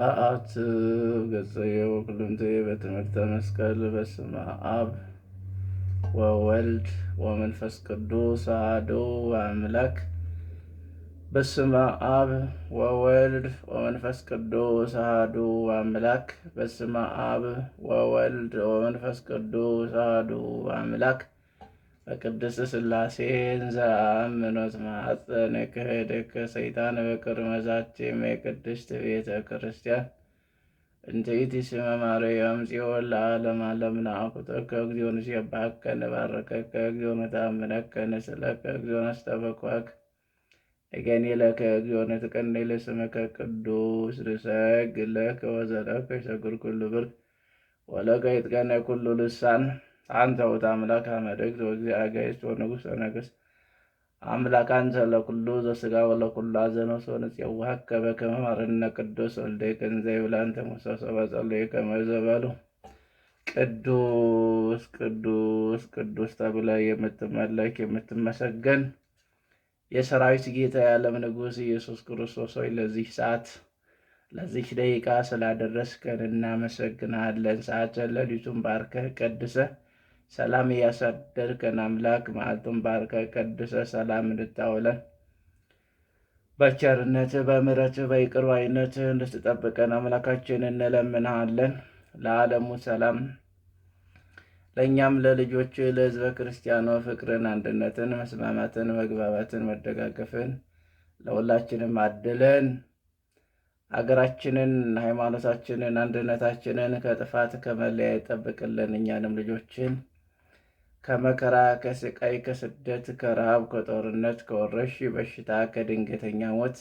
አአት ገጽየ ወኩልንቴ በትምህርተ መስቀል በስመ አብ ወወልድ ወመንፈስ ቅዱስ አሐዱ አምላክ። በስመ አብ ወወልድ ወመንፈስ ቅዱስ አሐዱ አምላክ። በስመ አብ ወወልድ ወመንፈስ ቅዱስ አሐዱ አምላክ። በቅድስት ሥላሴ ዘአምኖት ማኅፀነ ክህደከ ሰይጣን በቅድመ ዛቲ ቅድስት ቤተ ክርስቲያን እንተ ይእቲ ስመ ማርያም ጽዮን ለዓለመ ዓለም ነአኩተከ እግዚኦ ንሴብሐከ ንባርከከ እግዚኦ ነተአምነከ ንስእለከ እግዚኦ ነስተበኩዐከ እገኒ ለከ እግዚኦ ንትቀነይ ለስምከ ቅዱስ ንሰግድ ለከ ወዘለከ ይሰግድ ኩሉ ብርክ ወለከ ይትቀነይ ኩሉ ልሳን አንተ ውእቱ አምላክ አመድክት ወእግዚአ አጋዕዝት ወንጉሠ ነገሥት አምላክ አንተ ለኩሉ ዘሥጋ ወለኩሉ አዘነ ወንፄውዐከ በከመ መሐረነ ቅዱስ ወልድከ እንዘ ይብላ አንተ ሙሴ በጸሎየ ከመ ዘበሉ ቅዱስ ቅዱስ ቅዱስ ተብለህ የምትመለክ የምትመሰገን የሰራዊት ጌታ የዓለም ንጉሥ ኢየሱስ ክርስቶስ ሆይ ለዚህ ሰዓት ለዚህ ደቂቃ ስላደረስከን እናመሰግናለን። ሰዓተ ሌሊቱን ባርከህ ቀድሰህ ሰላም እያሳደርከን አምላክ መዓልቱን ባርከህ ቀድሰህ ሰላም እንድታውለን በቸርነትህ በምሕረትህ በይቅር ባይነትህ እንድትጠብቀን አምላካችን እንለምንሃለን። ለዓለሙ ሰላም ለእኛም ለልጆች ለሕዝበ ክርስቲያኑ ፍቅርን፣ አንድነትን፣ መስማማትን፣ መግባባትን፣ መደጋገፍን ለሁላችንም አድለን። ሀገራችንን፣ ሃይማኖታችንን፣ አንድነታችንን ከጥፋት ከመለያየት ጠብቅልን። እኛንም ልጆችን ከመከራ ከስቃይ ከስደት ከረሃብ ከጦርነት ከወረሽ በሽታ ከድንገተኛ ሞት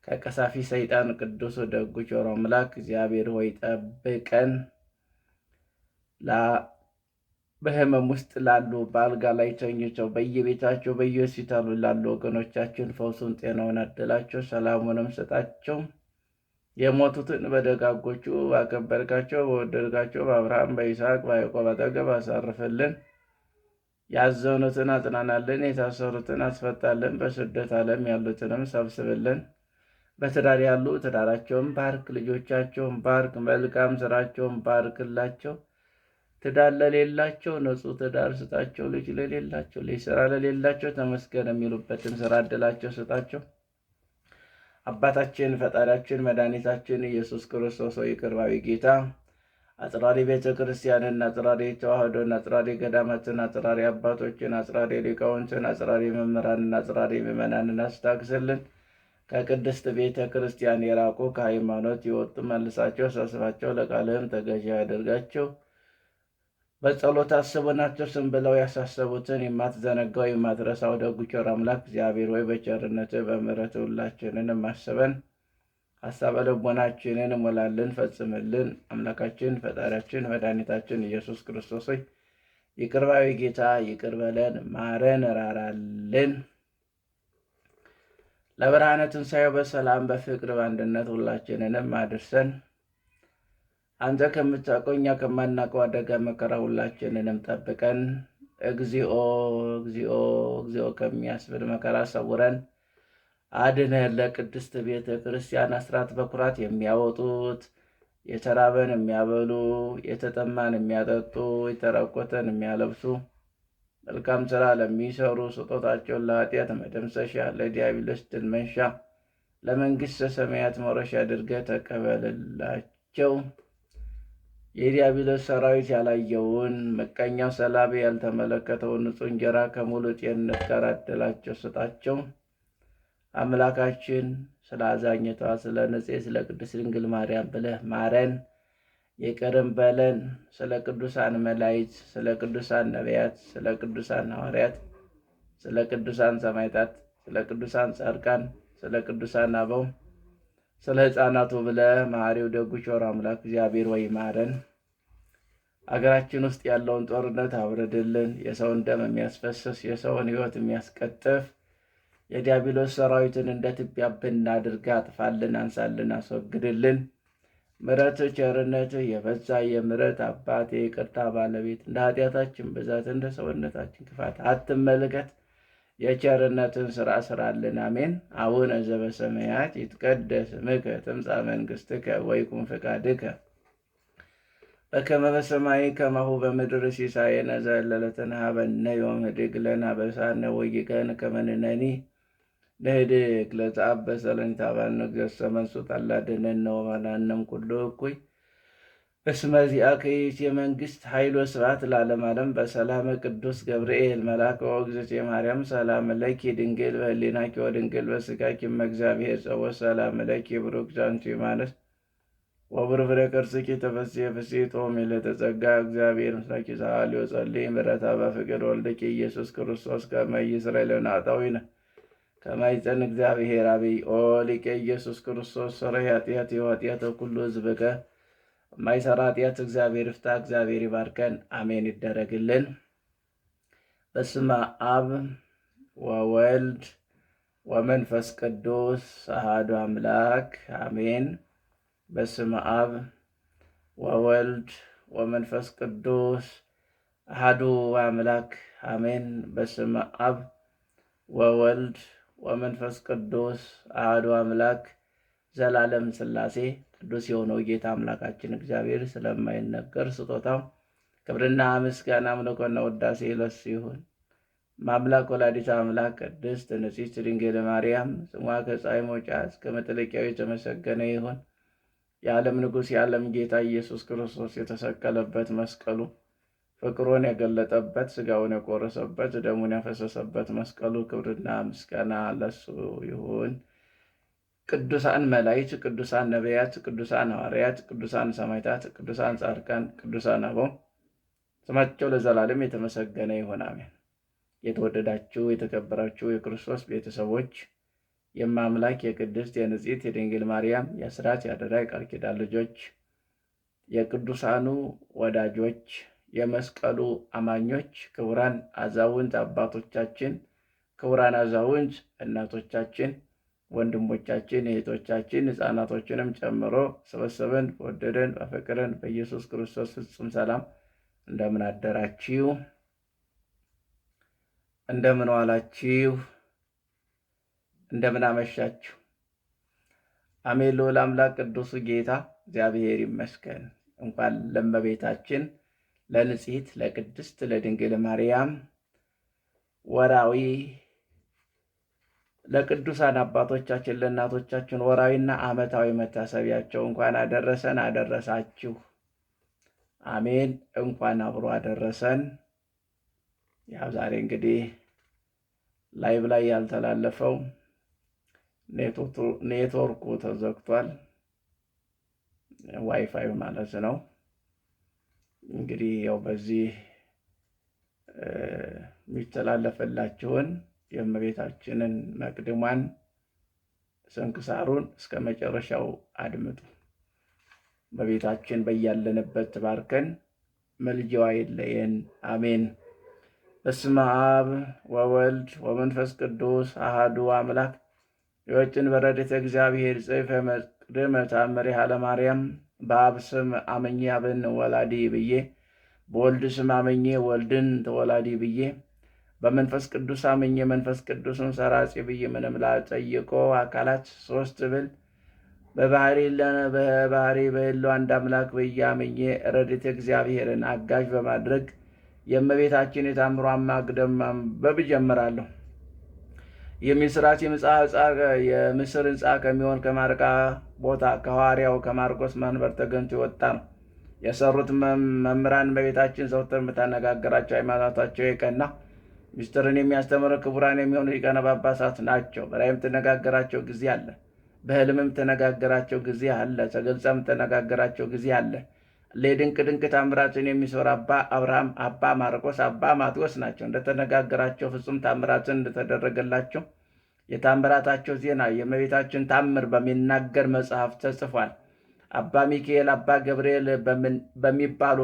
ከቀሳፊ ሰይጣን ቅዱስ ደጉ ቸሩ አምላክ እግዚአብሔር ሆይ ጠብቀን። በህመም ውስጥ ላሉ በአልጋ ላይ ተኝተው በየቤታቸው በየሆስፒታሉ ላሉ ወገኖቻችን ፈውሱን ጤናውን አድላቸው፣ ሰላሙንም ስጣቸው። የሞቱትን በደጋጎቹ ባከበርካቸው በወደድካቸው በአብርሃም በይስሐቅ በያዕቆብ አጠገብ አሳርፍልን። ያዘኑትን አጽናናልን። የታሰሩትን አስፈታልን። በስደት ዓለም ያሉትንም ሰብስብልን። በትዳር ያሉ ትዳራቸውን ባርክ፣ ልጆቻቸውን ባርክ፣ መልካም ስራቸውን ባርክላቸው። ትዳር ለሌላቸው ንጹሕ ትዳር ስጣቸው። ልጅ ለሌላቸው ልጅ፣ ስራ ለሌላቸው ተመስገን የሚሉበትን ስራ እድላቸው ስጣቸው። አባታችን ፈጣሪያችን መድኃኒታችን ኢየሱስ ክርስቶስ ሆይ ይቅር ባይ ጌታ አጽራሪ ቤተ ክርስቲያንን፣ አጽራሪ ተዋህዶን፣ አጽራሪ ገዳማትን፣ አጽራሪ አባቶችን፣ አጽራሪ ሊቃውንትን፣ አጽራሪ መምህራንን፣ አጽራሪ ምዕመናንን አስታግስልን። ከቅድስት ቤተ ክርስቲያን የራቁ ከሃይማኖት የወጡ መልሳቸው፣ ሰብስባቸው፣ ለቃልህም ተገዢ ያደርጋቸው። በጸሎት አስቡናቸው ስም ብለው ያሳሰቡትን የማትዘነጋው የማትረሳው ደጉ ቸር አምላክ እግዚአብሔር ወይ በቸርነትህ በምሕረትህ ሁላችንን አስበን ሀሳበ ልቦናችንን ሞላልን፣ ፈጽምልን። አምላካችን ፈጣሪያችን መድኃኒታችን ኢየሱስ ክርስቶስ ሆይ ይቅር ባይ ጌታ ይቅር በለን፣ ማረን፣ ራራልን። ለብርሃነ ትንሣኤው በሰላም በፍቅር በአንድነት ሁላችንንም አድርሰን አንተ ከምታውቀው እኛ ከማናውቀው አደጋ መከራ ሁላችንንም ጠብቀን። እግዚኦ እግዚኦ እግዚኦ ከሚያስብል መከራ ሰውረን አድነን። ለቅድስት ቤተ ክርስቲያን አስራት በኩራት የሚያወጡት የተራበን የሚያበሉ፣ የተጠማን የሚያጠጡ፣ የተራቆተን የሚያለብሱ፣ መልካም ስራ ለሚሰሩ ስጦታቸውን ለኃጢአት መደምሰሻ ለዲያብሎስ ድል መንሻ ለመንግሥተ ሰማያት መውረሻ አድርገህ ተቀበልላቸው። የዲያብሎስ ሰራዊት ያላየውን ምቀኛው ሰላቢ ያልተመለከተውን ንጹሕ እንጀራ ከሙሉ ጤንነት ጋር አድላቸው ስጣቸው። አምላካችን ስለ አዛኝቷ ስለ ንጽሕት ስለ ቅድስት ድንግል ማርያም ብለህ ማረን፣ ይቅርም በለን። ስለ ቅዱሳን መላእክት፣ ስለ ቅዱሳን ነቢያት፣ ስለ ቅዱሳን ሐዋርያት፣ ስለ ቅዱሳን ሰማዕታት፣ ስለ ቅዱሳን ጻድቃን፣ ስለ ቅዱሳን አበው፣ ስለ ሕፃናቱ ብለህ መሐሪው ደጉ ቸሩ አምላክ እግዚአብሔር ወይ ማረን። አገራችን ውስጥ ያለውን ጦርነት አውርድልን። የሰውን ደም የሚያስፈስስ የሰውን ሕይወት የሚያስቀጥፍ የዲያብሎስ ሰራዊትን እንደ ትቢያ ብናድርግ አጥፋልን፣ አንሳልን፣ አስወግድልን። ምሕረትህ ቸርነትህ የበዛ የምሕረት አባት የይቅርታ ባለቤት እንደ ኃጢአታችን ብዛት እንደ ሰውነታችን ክፋት አትመልከት። የቸርነትን ሥራ ስራልን። አሜን። አቡነ ዘበሰማያት ይትቀደስ ስምከ ትምጻእ መንግሥትከ ወይኩን ፈቃድከ በከመ በሰማይ ከማሁ በምድር ሲሳየነ ዘለለዕለትነ ሀበነ ዮም ህድግ ለነ አበሳነ ወጌጋየነ ከመ ንሕነኒ ንህድግ ለዘአበሰ ለነ እግዚእሰ መንሱት አላድኅነነ ወባልሐነም ኩሉ እኩይ እስመ ዚአከ ይእቲ መንግሥት ኃይል ወስብሐት ለዓለመ ዓለም። በሰላመ ቅዱስ ገብርኤል መልአከ ወእግዝእትየ ማርያም ሰላም ለኪ ድንግል በህሊናኪ ወድንግል በሥጋኪ እመ እግዚአብሔር ጸወት ሰላም ለኪ ብሩክት አንቲ እማንስት ወብሩክ ፍሬ ከርሥኪ ተፈሥሒ ፍሥሕት ወምልዕተ ጸጋ እግዚአብሔር ምስለኪ ሰአሊ ወጸልዪ ምሕረተ በፍቅር ወልድኪ ኢየሱስ ክርስቶስ ከመ ይስረይ ለነ ኃጣውኢነ ከመ ይጼን እግዚአብሔር አብይ ኦ ሊቀ ኢየሱስ ክርስቶስ ሠረይ ኃጢአት ወኃጢአተ ኩሉ ሕዝብከ የማይሰራ ኃጢአት እግዚአብሔር ይፍታ። እግዚአብሔር ይባርከን። አሜን ይደረግልን። በስመ አብ ወወልድ ወመንፈስ ቅዱስ አሐዱ አምላክ አሜን። በስመ አብ ወወልድ ወመንፈስ ቅዱስ አሐዱ አምላክ አሜን። በስመ አብ ወወልድ ወመንፈስ ቅዱስ አሐዱ አምላክ ዘላለም ሥላሴ ቅዱስ የሆነው ጌታ አምላካችን እግዚአብሔር ስለማይነገር ስጦታው ክብርና ምስጋና አምልኮና ውዳሴ ለእሱ ይሁን። ማምላክ ወላዲተ አምላክ ቅድስት ንጽሕት ድንግል ማርያም ስሟ ከፀሐይ መውጫ እስከ መጥለቂያው የተመሰገነ ይሁን። የዓለም ንጉሥ የዓለም ጌታ ኢየሱስ ክርስቶስ የተሰቀለበት መስቀሉ ፍቅሩን የገለጠበት ሥጋውን የቆረሰበት ደሙን ያፈሰሰበት መስቀሉ ክብርና ምስጋና ለእሱ ይሁን። ቅዱሳን መላእክት፣ ቅዱሳን ነቢያት፣ ቅዱሳን ሐዋርያት፣ ቅዱሳን ሰማዕታት፣ ቅዱሳን ጻድቃን፣ ቅዱሳን አበው ስማቸው ለዘላለም የተመሰገነ ይሁን አሜን። የተወደዳችሁ የተከበራችሁ የክርስቶስ ቤተሰቦች የማምላክ የቅድስት የንጽሕት የድንግል ማርያም የአስራት የአደራ የቃል ኪዳን ልጆች የቅዱሳኑ ወዳጆች የመስቀሉ አማኞች ክቡራን አዛውንት አባቶቻችን፣ ክቡራን አዛውንት እናቶቻችን፣ ወንድሞቻችን፣ እህቶቻችን ሕፃናቶችንም ጨምሮ ሰበሰበን በወደደን በፈቀደን በኢየሱስ ክርስቶስ ፍጹም ሰላም እንደምን አደራችሁ? እንደምን ዋላችሁ? እንደምን አመሻችሁ? አሜን። ልዑል አምላክ ቅዱሱ ጌታ እግዚአብሔር ይመስገን። እንኳን ለእመቤታችን ለንጽሕት ለቅድስት ለድንግል ማርያም ወራዊ ለቅዱሳን አባቶቻችን ለእናቶቻችን ወራዊና ዓመታዊ መታሰቢያቸው እንኳን አደረሰን አደረሳችሁ። አሜን። እንኳን አብሮ አደረሰን። ያው ዛሬ እንግዲህ ላይቭ ላይ ያልተላለፈው ኔትወርኩ ተዘግቷል፣ ዋይፋይ ማለት ነው። እንግዲህ ያው በዚህ የሚተላለፍላችሁን የእመቤታችንን መቅድሟን ስንክሳሩን እስከ መጨረሻው አድምጡ። እመቤታችን በያለንበት ትባርከን፣ መልጃዋ አይለየን። አሜን። በስመ አብ ወወልድ ወመንፈስ ቅዱስ አሐዱ አምላክ የወጭን በረድኤተ እግዚአብሔር ጽሕፈ መቅድመ ተአምሪሃ ለማርያም በአብ ስም አመኜ አብን ወላዲ ብዬ በወልድ ስም አመኜ ወልድን ተወላዲ ብዬ በመንፈስ ቅዱስ አመኜ መንፈስ ቅዱስን ሰራጺ ብዬ ምንም ላልጠይቆ አካላት ሶስት ብል በባህሪ በሕልው አንድ አምላክ ብዬ አመኜ ረድኤተ እግዚአብሔርን አጋዥ በማድረግ የእመቤታችን የታምሯን ማቅደም ማንበብ እጀምራለሁ። የምስራች የምስር ሕንፃ ከሚሆን ከማርቃ ቦታ ከሐዋርያው ከማርቆስ መንበር ተገንቶ የወጣ ነው። የሰሩት መምህራን እመቤታችን ዘውትር የምታነጋግራቸው ሃይማኖታቸው የቀና ምስጢርን የሚያስተምሩ ክቡራን የሚሆኑ ሊቃነ ጳጳሳት ናቸው። በራእይ የምትነጋገራቸው ጊዜ አለ፣ በሕልም የምትነጋገራቸው ጊዜ አለ፣ ተገልጻ የምትነጋገራቸው ጊዜ አለ። ለድንቅ ድንቅ ታምራትን የሚሰሩ አባ አብርሃም፣ አባ ማርቆስ፣ አባ ማቴዎስ ናቸው። እንደተነጋገራቸው ፍጹም ታምራትን እንደተደረገላቸው የታምራታቸው ዜና የእመቤታችን ታምር በሚናገር መጽሐፍ ተጽፏል። አባ ሚካኤል፣ አባ ገብርኤል በሚባሉ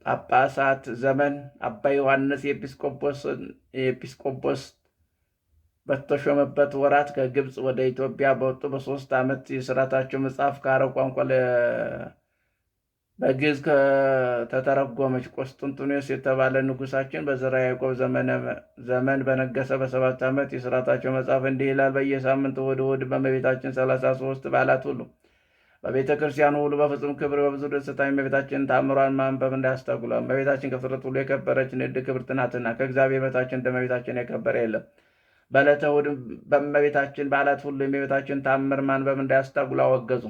ጳጳሳት ዘመን አባ ዮሐንስ ኤጲስቆጶስ በተሾመበት ወራት ከግብፅ ወደ ኢትዮጵያ በወጡ በ3 ዓመት የሥራታቸው መጽሐፍ ከአረብ ቋንቋ በግዕዝ ከተተረጎመች። ቆስጠንጢኖስ የተባለ ንጉሳችን በዘርዓ ያዕቆብ ዘመን በነገሰ በ7 ዓመት የሥርዓታቸው መጽሐፍ እንዲህ ይላል። በየሳምንቱ እሑድ በእመቤታችን 33 በዓላት ሁሉ በቤተ ክርስቲያኑ ሁሉ በፍጹም ክብር በብዙ ደስታ የእመቤታችንን ተአምሯን ማንበብ እንዳያስታጉሏል። እመቤታችን ከፍጥረት ሁሉ የከበረች ንድ ክብርት ናትና ከእግዚአብሔር በታች እንደ እመቤታችን የከበረ የለም። በዕለተ እሑድ በእመቤታችን በዓላት ሁሉ የእመቤታችን ተአምር ማንበብ እንዳያስታጉሉ አወገዙ።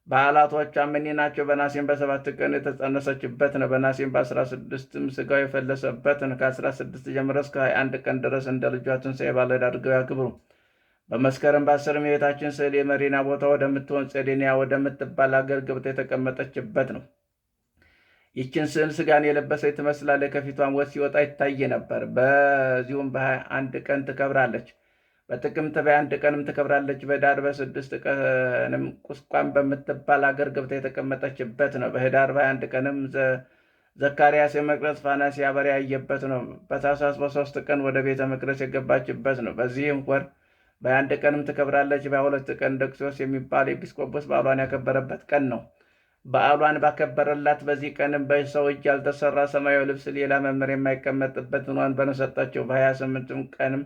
በዓላቶቿ እኒህ ናቸው። በናሴም በ7 ቀን የተጸነሰችበት ነው። በናሴም በ16 ሥጋው የፈለሰበት ነው። ከ16 ጀምሮ እስከ 21 ቀን ድረስ እንደ ልጇ ትንሣኤ ባለዕዳ አድርገው ያክብሩ። በመስከረም በ10 የእመቤታችን ስዕል የመሪና ቦታ ወደምትሆን ጼዴንያ ወደምትባል አገር ገብታ የተቀመጠችበት ነው። ይችን ስዕል ሥጋን የለበሰች ትመስላለች። ከፊቷም ወጥ ሲወጣ ይታይ ነበር። በዚሁም በ21 ቀን ትከብራለች። በጥቅምት በ21 ቀንም ትከብራለች። በኅዳር በ6 ቀንም ቁስቋም በምትባል አገር ገብታ የተቀመጠችበት ነው። በኅዳር በ21 ቀንም ዘካርያስ የመቅረዝ ፋና ሲያበራ ያየበት ነው። በታኅሳስ በ3 ቀን ወደ ቤተ መቅደስ የገባችበት ነው። በዚህም ወር በ21 ቀንም ትከብራለች። በ22 ቀን ደቅሶስ የሚባል ኤጲስቆጶስ በዓሏን ያከበረበት ቀን ነው። በዓሏን ባከበረላት በዚህ ቀንም በሰው እጅ ያልተሰራ ሰማያዊ ልብስ ሌላ መምህር የማይቀመጥበትን ወንበር ሰጣቸው። በ28 ቀንም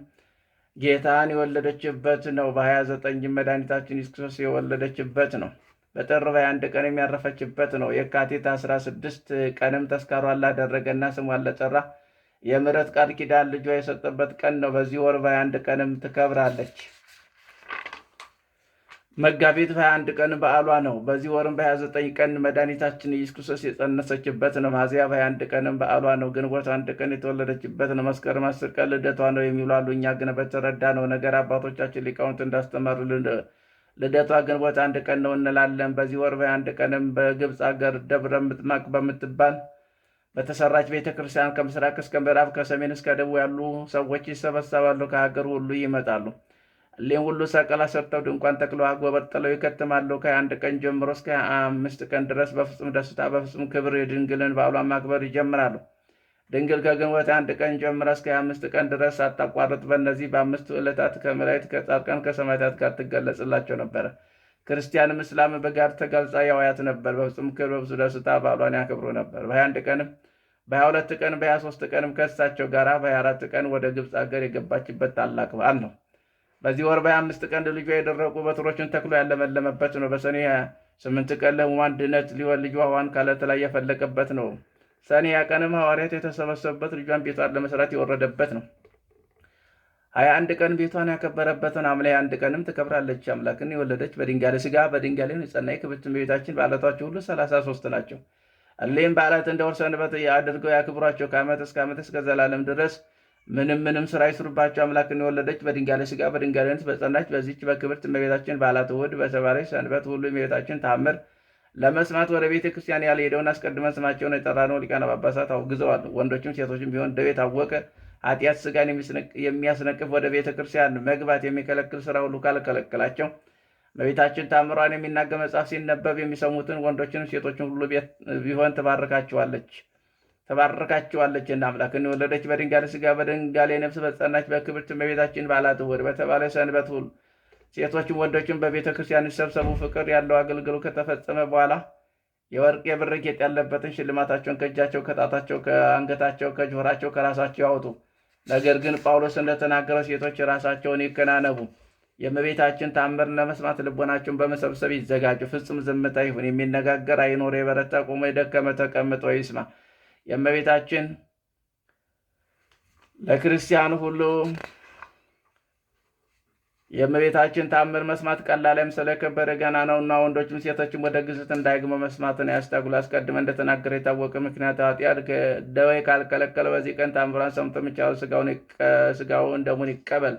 ጌታን የወለደችበት ነው። በ29 መድኃኒታችን ኢየሱስ ክርስቶስ የወለደችበት ነው። በጥር 21 ቀንም ያረፈችበት ነው። የካቲት 16 ቀንም ተስካሯን ላደረገና ስሟን ለጠራ የምሕረት ቃል ኪዳን ልጇ የሰጠበት ቀን ነው። በዚህ ወር በ21 ቀንም ትከብራለች። መጋቢት በ21 ቀን በዓሏ ነው። በዚህ ወርም በ29 ቀን መድኃኒታችን ኢየሱስ ክርስቶስ የጸነሰችበት ነው። ሚያዝያ በ21 ቀንም በዓሏ ነው። ግንቦት 1 ቀን የተወለደችበት ነው። መስከረም 10 ቀን ልደቷ ነው የሚሉ አሉ። እኛ ግን በተረዳ ነው ነገር አባቶቻችን ሊቃውንት እንዳስተማሩ ልደቷ ግንቦት 1 ቀን ነው እንላለን። በዚህ ወር በ21 ቀንም በግብፅ አገር ደብረ ምጥማቅ በምትባል በተሰራች ቤተ ክርስቲያን ከምስራቅ እስከ ምዕራብ ከሰሜን እስከ ደቡብ ያሉ ሰዎች ይሰበሰባሉ። ከሀገር ሁሉ ይመጣሉ። እሊህም ሁሉ ሰቀላ ሰርተው ድንኳን ተክለው አጎበር ጥለው ይከትማሉ። ከ21 ቀን ጀምሮ እስከ 25 ቀን ድረስ በፍጹም ደስታ በፍጹም ክብር የድንግልን በዓሏን ማክበር ይጀምራሉ። ድንግል ከግንቦት 1 ቀን ጀምራ እስከ 25 ቀን ድረስ አታቋርጥ በእነዚህ በ5 ዕለታት ከመላእክት ከጻድቃን ከሰማዕታት ጋር ትገለጽላቸው ነበረ። ክርስቲያንም እስላም በጋር ተገልጻ ያዋያት ነበር። በፍጹም ክብር በብዙ ደስታ በዓሏን ያከብሩ ነበር። በ21 ቀንም በ22 ቀን በ23 ቀንም ከእሳቸው ጋር በ24 ቀን ወደ ግብፅ አገር የገባችበት ታላቅ በዓል ነው። በዚህ ወር በ25 ቀን ልጇ የደረቁ በትሮችን ተክሎ ያለመለመበት ነው። በሰኔ 8 ቀን ለሕሙማን ድነት ሊሆን ልጇ ውሃን ከዓለት ላይ የፈለቀበት ነው። ሰኔ 20 ቀንም ሐዋርያት የተሰበሰቡበት ልጇን ቤቷን ለመስራት የወረደበት ነው። 21 ቀን ቤቷን ያከበረበትን ሐምሌ 21 ቀንም ትከብራለች። አምላክን የወለደች በድንጋሌ ሥጋ በድንጋሌ የጸናች ክብርት እመቤታችን በዓላቶች ሁሉ 33 ናቸው። እሊህም በዓላት እንደ ወር ሰንበት አድርገው ያክብሯቸው። ከዓመት እስከ ዓመት እስከ ዘላለም ድረስ ምንም ስራ ይስሩባቸው። አምላክን የወለደች በድንጋሌ ሥጋ በድንጋሌ ነፍስ በጸናች በዚች በክብርት እመቤታችን በዓላት እሑድ በተባለች ሰንበት ሁሉ እመቤታችን ተአምር ለመስማት ወደ ቤተ ክርስቲያን ያልሄደውን አስቀድመን ስማቸውን የጠራነው ሊቃነ ጳጳሳት አውግዘዋል። ወንዶችም ሴቶችም ቢሆን ደዌ ታወቀ ኃጢአት ሥጋን የሚያስነቅፍ ወደ ቤተ ክርስቲያን መግባት የሚከለክል ስራ ሁሉ ካልከለከላቸው እመቤታችን ተአምሯን የሚናገር መጽሐፍ ሲነበብ የሚሰሙትን ወንዶችንም ሴቶችን ሁሉ ቢሆን ተባረካቸዋለች እና አምላክን የወለደች በድንጋሌ ሥጋ በድንጋሌ ነፍስ በጸናች በክብርት እመቤታችን በዓላት እሑድ በተባለ ሰንበት ሁሉ ሴቶችም ወንዶችም በቤተ ክርስቲያን ይሰብሰቡ። ፍቅር ያለው አገልግሎት ከተፈጸመ በኋላ የወርቅ የብር ጌጥ ያለበትን ሽልማታቸውን ከእጃቸው ከጣታቸው ከአንገታቸው ከጆሯቸው ከራሳቸው ያወጡ። ነገር ግን ጳውሎስ እንደተናገረው ሴቶች ራሳቸውን ይከናነቡ፣ የእመቤታችን ተአምር ለመስማት ልቦናቸውን በመሰብሰብ ይዘጋጁ። ፍጹም ዝምታ ይሁን፣ የሚነጋገር አይኖር፣ የበረታ ቆሞ የደከመ ተቀምጦ ይስማ። የእመቤታችን ለክርስቲያኑ ሁሉ የእመቤታችን ተአምር መስማት ቀላልም ስለከበረ ገና ነውና ወንዶችም ሴቶችም ወደ ግዝት እንዳይግሙ መስማትን ያስታጉል። አስቀድመን እንደተናገረ የታወቀ ምክንያት ኃጢአት ደዌ ካልከለከለ በዚህ ቀን ተአምሯን ሰምቶ የሚቻለው ስጋውን ደሙን ይቀበል።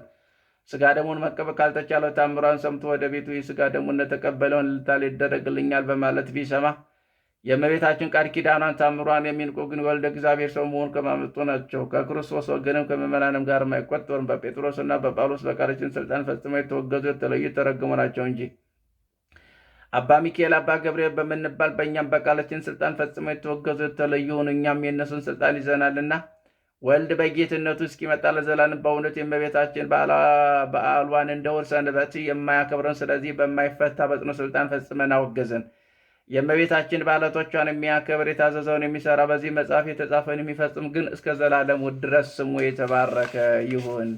ስጋ ደሙን መቀበል ካልተቻለው ተአምሯን ሰምቶ ወደ ቤቱ የስጋ ደሙን እንደተቀበለውን ልታል ይደረግልኛል በማለት ቢሰማ የእመቤታችን ቃል ኪዳኗን ተአምሯን የሚንቁ ግን ወልደ እግዚአብሔር ሰው መሆን ከማመጡ ናቸው። ከክርስቶስ ወገንም ከምዕመናንም ጋር አይቆጠሩም። በጴጥሮስና በጳውሎስ በቃላችን ስልጣን ፈጽመው የተወገዙ የተለዩ የተረገሙ ናቸው እንጂ። አባ ሚካኤል አባ ገብርኤል በምንባል በእኛም በቃላችን ስልጣን ፈጽመው የተወገዙ የተለዩን እኛም የእነሱን ስልጣን ይዘናልና ወልድ በጌትነቱ እስኪመጣ ለዘላለም በእውነት የእመቤታችን በዓሏን እንደ ወር ሰንበት የማያከብረን ስለዚህ በማይፈታ በጽኑ ስልጣን ፈጽመን አወገዘን። የእመቤታችን ባለቶቿን የሚያከብር የታዘዘውን የሚሰራ በዚህ መጽሐፍ የተጻፈውን የሚፈጽም ግን እስከ ዘላለሙ ድረስ ስሙ የተባረከ ይሁን።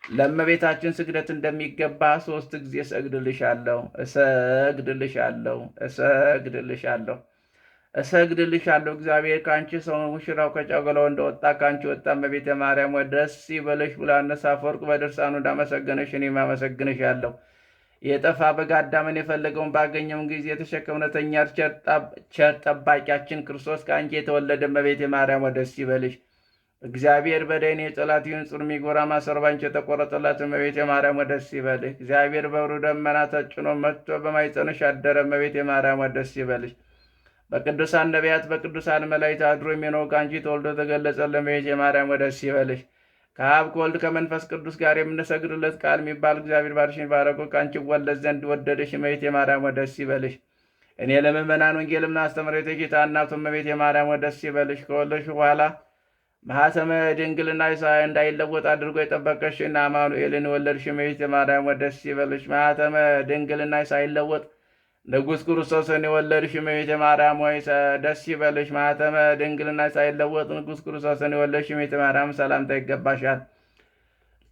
ለእመቤታችን ስግደት እንደሚገባ 3 ጊዜ እሰግድልሻለሁ፣ እሰግድልሻለሁ፣ እሰግድልሻለሁ፣ እሰግድልሻለሁ። እግዚአብሔር ከአንቺ ሰው ሙሽራው ከጨጎላው እንደወጣ ከአንቺ ወጣ። እመቤተ ማርያም ወይ ደስ ይበልሽ ብሎ ዮሐንስ አፈወርቅ በድርሳኑ እንዳመሰገነሽ እኔም አመሰግንሻለሁ። የጠፋ በግ አዳምን የፈለገውን ባገኘውን ጊዜ የተሸከመ እውነተኛ ቸር ጠባቂያችን ክርስቶስ ከአንቺ የተወለደ እመቤቴ ማርያም ወይ ደስ ይበልሽ። እግዚአብሔር በደይን የጠላትህን ጽኑ የሚጎራ ማሰሮ ባንቺ የተቆረጠላት እመቤቴ ማርያም ወይ ደስ ይበልሽ። እግዚአብሔር በብሩህ ደመና ተጭኖ መጥቶ በማኅፀንሽ አደረ እመቤቴ ማርያም ወይ ደስ ይበልሽ። በቅዱሳን ነቢያት በቅዱሳን መላእክት አድሮ የሚኖር ከአንቺ ተወልዶ ተገለጸልን እመቤቴ ማርያም ወይ ደስ ይበልሽ። ከአብ ከወልድ ከመንፈስ ቅዱስ ጋር የምንሰግድለት ቃል የሚባል እግዚአብሔር ባርሽን ባረኮ ከአንቺ ወለድ ዘንድ ወደደሽ እመቤቴ ማርያም ወይ ደስ ይበልሽ። እኔ ለምእመናን ወንጌልና አስተምሮ የጌታ እናቱ እመቤቴ ማርያም ወይ ደስ ይበልሽ። ከወለድሽ በኋላ ማኅተመ ድንግልና እንዳይለወጥ አድርጎ የጠበቀሽን አማኑኤልን ወለድሽ እመቤቴ ማርያም ወይ ደስ ይበልሽ። ማኅተመ ድንግልና ሳይለወጥ ንጉሥ ክርስቶስን የወለድሽ እመቤቴ ማርያም ወይ ደስ ይበልሽ። ማኅተመ ድንግልና ሳይለወጥ ንጉሥ ክርስቶስን የወለድሽ እመቤቴ ማርያም ሰላምታ ይገባሻል።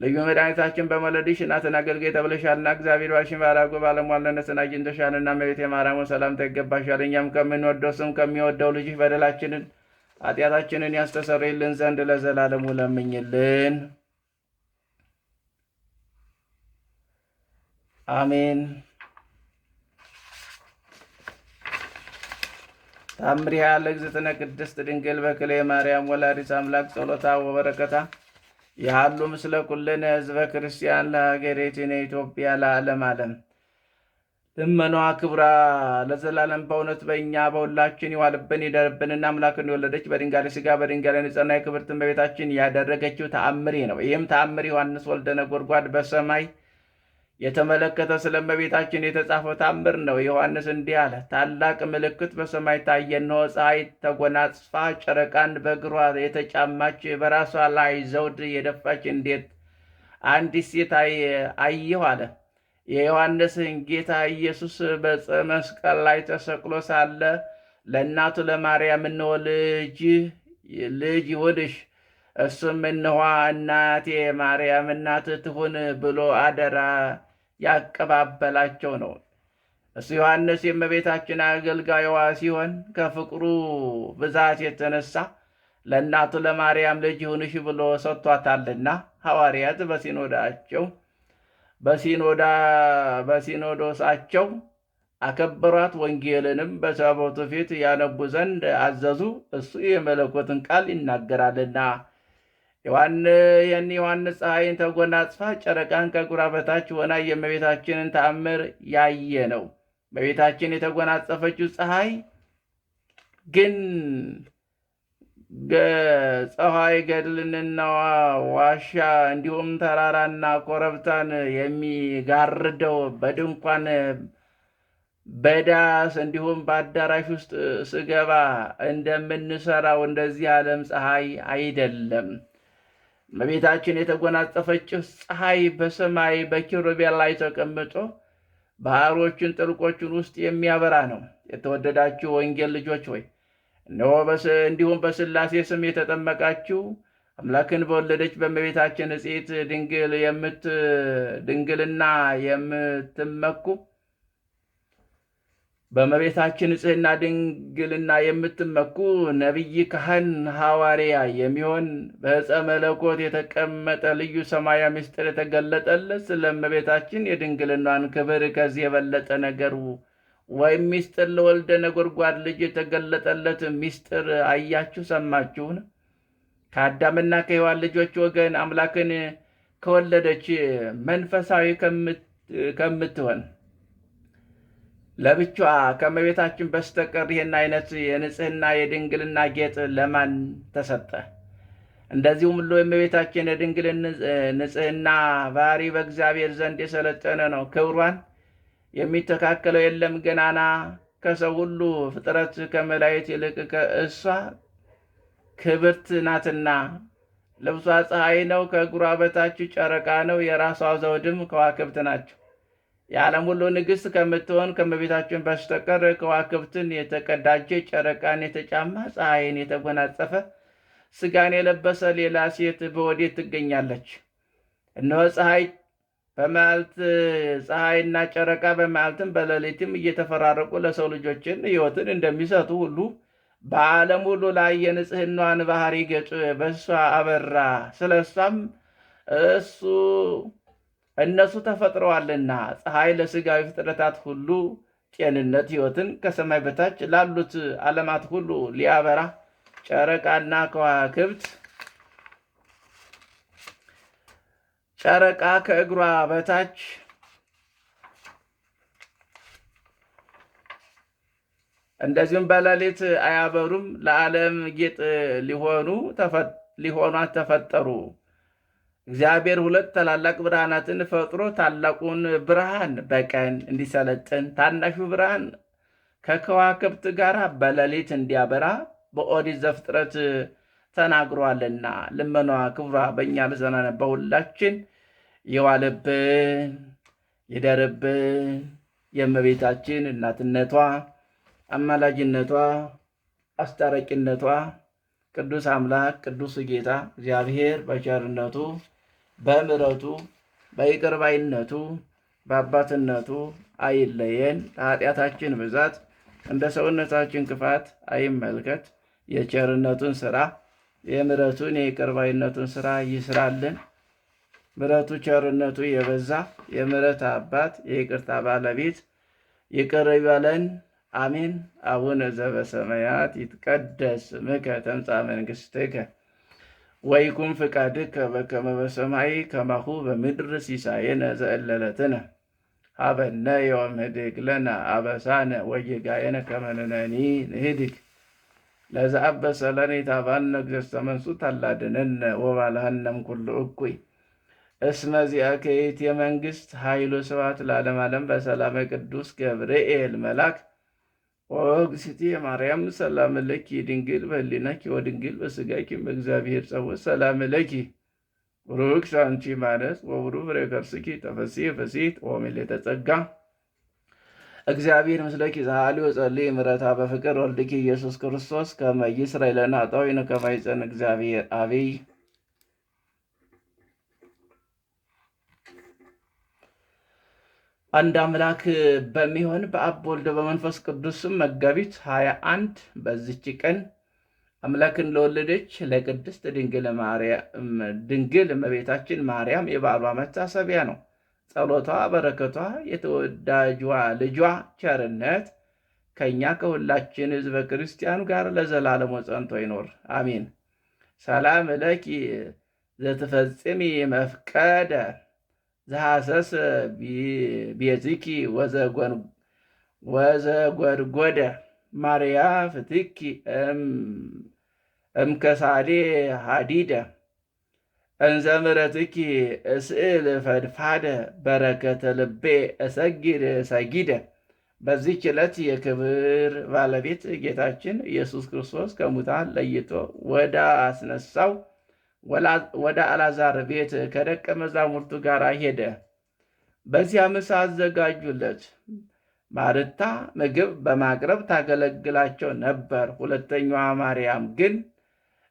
ልዩ መድኃኒታችን በመውለድሽ እናትን አገልጋይ ተብለሻልና እግዚአብሔር ባርሽን ባራጎ ባለሟልነትን አግኝተሻልና እመቤቴ ማርያም ሰላምታ ይገባሻል። እኛም ከምንወደው ስም ከሚወደው ልጅሽ በደላችንን ኃጢአታችንን ያስተሰርይልን ዘንድ ለዘላለሙ ለምኝልን። አሜን። ታምሪሃ ለእግዝእትነ ቅድስት ድንግል በክልኤ ማርያም ወላዲተ አምላክ ጸሎታ ወበረከታ ያሉ ምስለ ኩልነ ህዝበ ክርስቲያን ለሀገሪቱነ ኢትዮጵያ ለዓለም ዓለም። ልመኗ ክብራ ለዘላለም በእውነት በእኛ በሁላችን ይዋልብን ይደርብንና አምላክን የወለደች በድንጋሌ ሥጋ በድንጋሌ ንጽሕና የክብርት እመቤታችን ያደረገችው ተአምር ነው። ይህም ተአምር ዮሐንስ ወልደ ነጎድጓድ በሰማይ የተመለከተ ስለ እመቤታችን የተጻፈው ተአምር ነው። ዮሐንስ እንዲህ አለ። ታላቅ ምልክት በሰማይ ታየ። እነሆ ፀሐይ ተጎናጽፋ ጨረቃን በእግሯ የተጫማች በራሷ ላይ ዘውድ የደፋች እንዴት አንዲት ሴት አየሁ አለ። የዮሐንስን ጌታ ኢየሱስ በዕፀ መስቀል ላይ ተሰቅሎ ሳለ ለእናቱ ለማርያም እነሆ ልጅ ይሁንሽ፣ እሱም እነኋ እናቴ ማርያም እናትህ ትሁን ብሎ አደራ ያቀባበላቸው ነው። እሱ ዮሐንስ የእመቤታችን አገልጋይዋ ሲሆን ከፍቅሩ ብዛት የተነሳ ለእናቱ ለማርያም ልጅ ይሁንሽ ብሎ ሰጥቷታልና ሐዋርያት በሲኖዶሳቸው አከበሯት። ወንጌልንም በታቦቱ ፊት ያነቡ ዘንድ አዘዙ። እሱ የመለኮትን ቃል ይናገራልና። ዮሐንስ ፀሐይን ተጎናጽፋ ጨረቃን ከእግሯ በታች ሆና የእመቤታችንን ተአምር ያየ ነው። እመቤታችን የተጎናጸፈችው ፀሐይ ግን ፀሐይ ገድልንና ዋሻ እንዲሁም ተራራና ኮረብታን የሚጋርደው በድንኳን በዳስ እንዲሁም በአዳራሽ ውስጥ ስገባ እንደምንሰራው እንደዚህ ዓለም ፀሐይ አይደለም። እመቤታችን የተጎናጸፈችው ፀሐይ በሰማይ በኪሩቤል ላይ ተቀምጦ ባህሮችን ጥልቆችን ውስጥ የሚያበራ ነው። የተወደዳችሁ ወንጌል ልጆች ሆይ እነሆ እንዲሁም በሥላሴ ስም የተጠመቃችሁ አምላክን በወለደች በእመቤታችን ንጽሕት ድንግልና የምትመኩ በእመቤታችን ንጽሕና ድንግልና የምትመኩ ነቢይ፣ ካህን፣ ሐዋርያ የሚሆን በዕፀ መለኮት የተቀመጠ ልዩ ሰማያዊ ምስጢር የተገለጠለት ስለ እመቤታችን የድንግልናን ክብር ከዚህ የበለጠ ነገር ወይም ምስጢር ለወልደ ነጎድጓድ ልጅ የተገለጠለት ምስጢር አያችሁ? ሰማችሁን? ከአዳምና ከሔዋን ልጆች ወገን አምላክን ከወለደች መንፈሳዊ ከምትሆን ለብቻዋ ከእመቤታችን በስተቀር ይህን አይነት የንጽሕና የድንግልና ጌጥ ለማን ተሰጠ? እንደዚሁም ሁሉ የእመቤታችን የድንግል ንጽሕና ባህሪ በእግዚአብሔር ዘንድ የሰለጠነ ነው። ክብሯን የሚተካከለው የለም። ገናና ከሰው ሁሉ ፍጥረት ከመላእክት ይልቅ ከእሷ ክብርት ናትና። ልብሷ ፀሐይ ነው፣ ከእግሯ በታች ጨረቃ ነው፣ የራሷ ዘውድም ከዋክብት ናቸው። የዓለም ሁሉ ንግሥት ከምትሆን ከእመቤታችን በስተቀር ከዋክብትን የተቀዳጀ ጨረቃን የተጫማ ፀሐይን የተጎናጸፈ ሥጋን የለበሰ ሌላ ሴት በወዴት ትገኛለች? እነሆ ፀሐይና ጨረቃ በመዓልትም በሌሊትም እየተፈራረቁ ለሰው ልጆችን ሕይወትን እንደሚሰጡ ሁሉ በዓለም ሁሉ ላይ የንጽሕናዋን ባህሪ ገጽ በእሷ አበራ። ስለ እሷም እነሱ ተፈጥረዋልና። ፀሐይ ለሥጋዊ ፍጥረታት ሁሉ ጤንነት፣ ሕይወትን ከሰማይ በታች ላሉት ዓለማት ሁሉ ሊያበራ ጨረቃና ከዋክብት ጨረቃ ከእግሯ በታች እንደዚሁም በሌሊት አያበሩም። ለዓለም ጌጥ ሊሆኗት ተፈጠሩ። እግዚአብሔር ሁለት ታላላቅ ብርሃናትን ፈጥሮ ታላቁን ብርሃን በቀን እንዲሰለጥን ታናሹ ብርሃን ከከዋክብት ጋር በሌሊት እንዲያበራ በኦሪት ዘፍጥረት ተናግሯልና። ልመኗ ክብሯ በእኛ ለዘላለም በሁላችን ይዋልብን ይደርብን። የእመቤታችን እናትነቷ፣ አማላጅነቷ፣ አስታራቂነቷ ቅዱስ አምላክ ቅዱስ ጌታ እግዚአብሔር በቸርነቱ በምሕረቱ በይቅር ባይነቱ በአባትነቱ አይለየን። ለኃጢአታችን ብዛት እንደ ሰውነታችን ክፋት አይመልከት። የቸርነቱን ሥራ የምሕረቱን የይቅር ባይነቱን ሥራ ይስራልን። ምሕረቱ ቸርነቱ የበዛ የምሕረት አባት የይቅርታ ባለቤት ይቅር ይበለን። አሜን። አቡነ ዘበሰማያት ይትቀደስ ስምከ ትምጻእ መንግሥትከ ወይኩን ፍቃድከ በከመ በሰማይ ከማሁ በምድር ሲሳየነ ዘእለለትነ ሀበነ ዮም ህድግ ለነ አበሳነ ወጌጋየነ ከመ ንሕነኒ ንህድግ ለዘአበሰ ለነ ኢታብአነ እግዝእተ መንሱት አላድኅነነ ወባልሐነም ኩሉ እኩይ እስመ ዚአከ ይእቲ መንግሥት ኃይሉ ስብሐት ለዓለመ ዓለም። በሰላመ ቅዱስ ገብርኤል መልአክ ወእግዝእትየ ማርያም ሰላም ለኪ ድንግል በሕሊናኪ ወድንግል በሥጋኪ በእግዚአብሔር ጸወት ሰላም ለኪ ቡሩክት አንቲ እምአንስት ወቡሩክ ፍሬ ከርሥኪ ተፈሥሒ ፍሥሕት ወምልዕተ ጸጋ እግዚአብሔር ምስለኪ ዘሃልዮ ጸልይ ምሕረታ በፍቅር ወልድኪ ኢየሱስ ክርስቶስ ከመ ይስረይ ለነ ኃጣውኢነ ከመ ይጸን እግዚአብሔር አብይ። አንድ አምላክ በሚሆን በአብ በወልድ በመንፈስ ቅዱስም መጋቢት 21 በዚች ቀን አምላክን ለወለደች ለቅድስት ድንግል እመቤታችን ማርያም የበዓሏ መታሰቢያ ነው። ጸሎቷ፣ በረከቷ፣ የተወዳጇ ልጇ ቸርነት ከእኛ ከሁላችን ሕዝበ ክርስቲያኑ ጋር ለዘላለሙ ጸንቶ ይኖር አሜን። ሰላም ለኪ ዘትፈጽሚ መፍቀደ ዘሐሰስ ቤዝኪ ወዘጐድጐደ ማርያ ፍትኪ እምከሳዴ ሀዲደ እንዘ ምሕረትኪ እስእል ፈድፋደ በረከተ ልቤ እሰጊድ ሰጊደ። በዚህች ዕለት የክብር ባለቤት ጌታችን ኢየሱስ ክርስቶስ ከሙታን ለይቶ ወደ አስነሳው ወደ አልዓዛር ቤት ከደቀ መዛሙርቱ ጋር ሄደ። በዚያ ምሳ አዘጋጁለት። ማርታ ምግብ በማቅረብ ታገለግላቸው ነበር። ሁለተኛዋ ማርያም ግን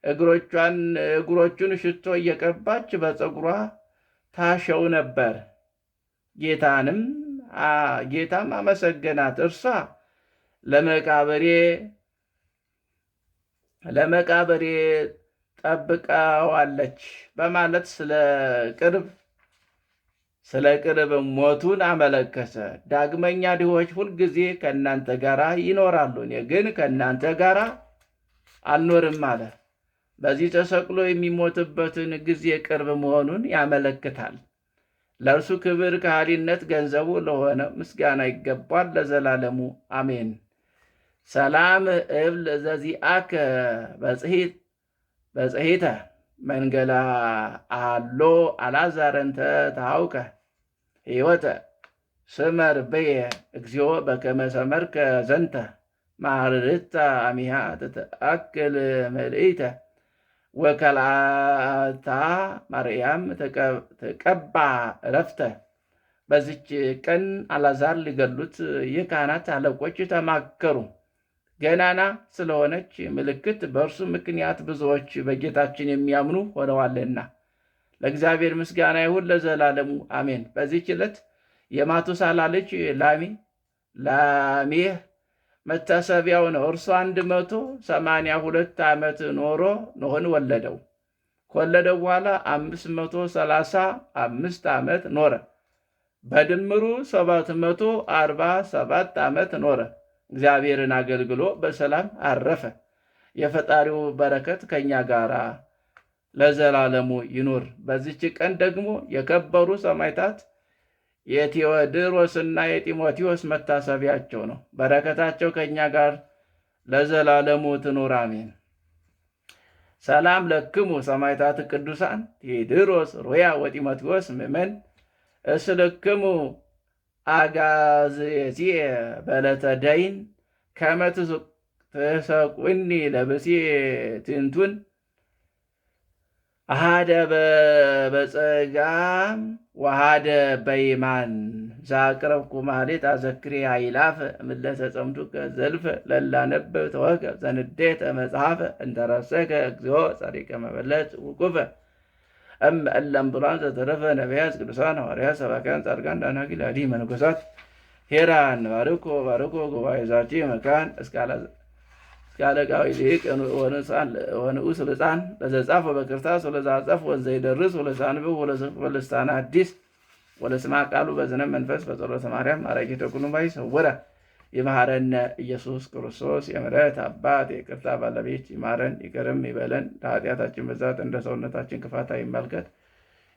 እግሮቹን ሽቶ እየቀባች በፀጉሯ ታሸው ነበር። ጌታም አመሰገናት። እርሷ ለመቃብሬ ጠብቀዋለች በማለት ስለ ቅርብ ሞቱን አመለከተ። ዳግመኛ ድሆች ሁልጊዜ ከእናንተ ጋር ይኖራሉ፣ እኔ ግን ከእናንተ ጋር አልኖርም አለ። በዚህ ተሰቅሎ የሚሞትበትን ጊዜ ቅርብ መሆኑን ያመለክታል። ለእርሱ ክብር ከሃሊነት ገንዘቡ ለሆነ ምስጋና ይገባል ለዘላለሙ አሜን። ሰላም እብል ዘዚአከ በጽሒተ መንገላ አሎ አልዓዛር እንተ ተሃውከ ሕይወተ ስመር በየ እግዚኦ በከመ ሰመርከ ዘንተ ማርታ አሚሃ ተተአክል መልእይተ ወከልአታ ማርያም ተቀባ ዕረፍተ በዚች ቀን አልዓዛር ሊገሉት የካህናት አለቆች ተማከሩ። ገናና ስለሆነች ምልክት በእርሱ ምክንያት ብዙዎች በጌታችን የሚያምኑ ሆነዋልና። ለእግዚአብሔር ምስጋና ይሁን ለዘላለሙ አሜን። በዚህች ዕለት የማቱሳላ ልጅ ላሜህ መታሰቢያው ነው። እርሱ 182 ዓመት ኖሮ ኖኅን ወለደው። ከወለደው በኋላ 535 ዓመት ኖረ። በድምሩ 747 ዓመት ኖረ። እግዚአብሔርን አገልግሎ በሰላም አረፈ። የፈጣሪው በረከት ከእኛ ጋር ለዘላለሙ ይኑር። በዚች ቀን ደግሞ የከበሩ ሰማዕታት የቴዎድሮስና የጢሞቴዎስ መታሰቢያቸው ነው። በረከታቸው ከእኛ ጋር ለዘላለሙ ትኑር አሜን። ሰላም ለክሙ ሰማዕታት ቅዱሳን ቴዎድሮስ ሮያ ወጢሞቴዎስ ምእመን እስልክሙ አጋዝእቲ በዕለተ ደይን ከመ ትሰቁኒ ለብሲ ትንቱን አሃደ በጸጋም ወሃደ በይማን ዛቅረብኩ ማሌት አዘክሬ አይላፍ ምለተ ጸምዱከ ዘልፈ ለላነብብ ተወከ ዘንዴተ መጽሐፈ እንተረሰከ እግዚኦ ጸሪቀ መበለት ውቁፈ እለም ብሏን ዘተረፈ ነቢያት ቅዱሳን ሐዋርያት ሰባክያን ጻድቃን ደናግል አዲ መነኮሳት ሄራን ባርኮ ጉባኤ ዛቲ መካን እስካለቃዊ ሊቅ ወንዑስ ልፃን ለዘጻፈ በክርታስ ወለዘአጸፍ ወዘይደርስ ወለዘአንብብ ወለስታነ አዲስ ወለስማ ቃሉ በዝነ መንፈስ በጸሎተ ማርያም አራቂተ ኩሉ ባይ ሰውረ ይመሐረነ ኢየሱስ ክርስቶስ የምሕረት አባት የይቅርታ ባለቤት ይማረን ይቅርም ይበለን። ለኃጢአታችን ብዛት እንደ ሰውነታችን ክፋት አይመልከት።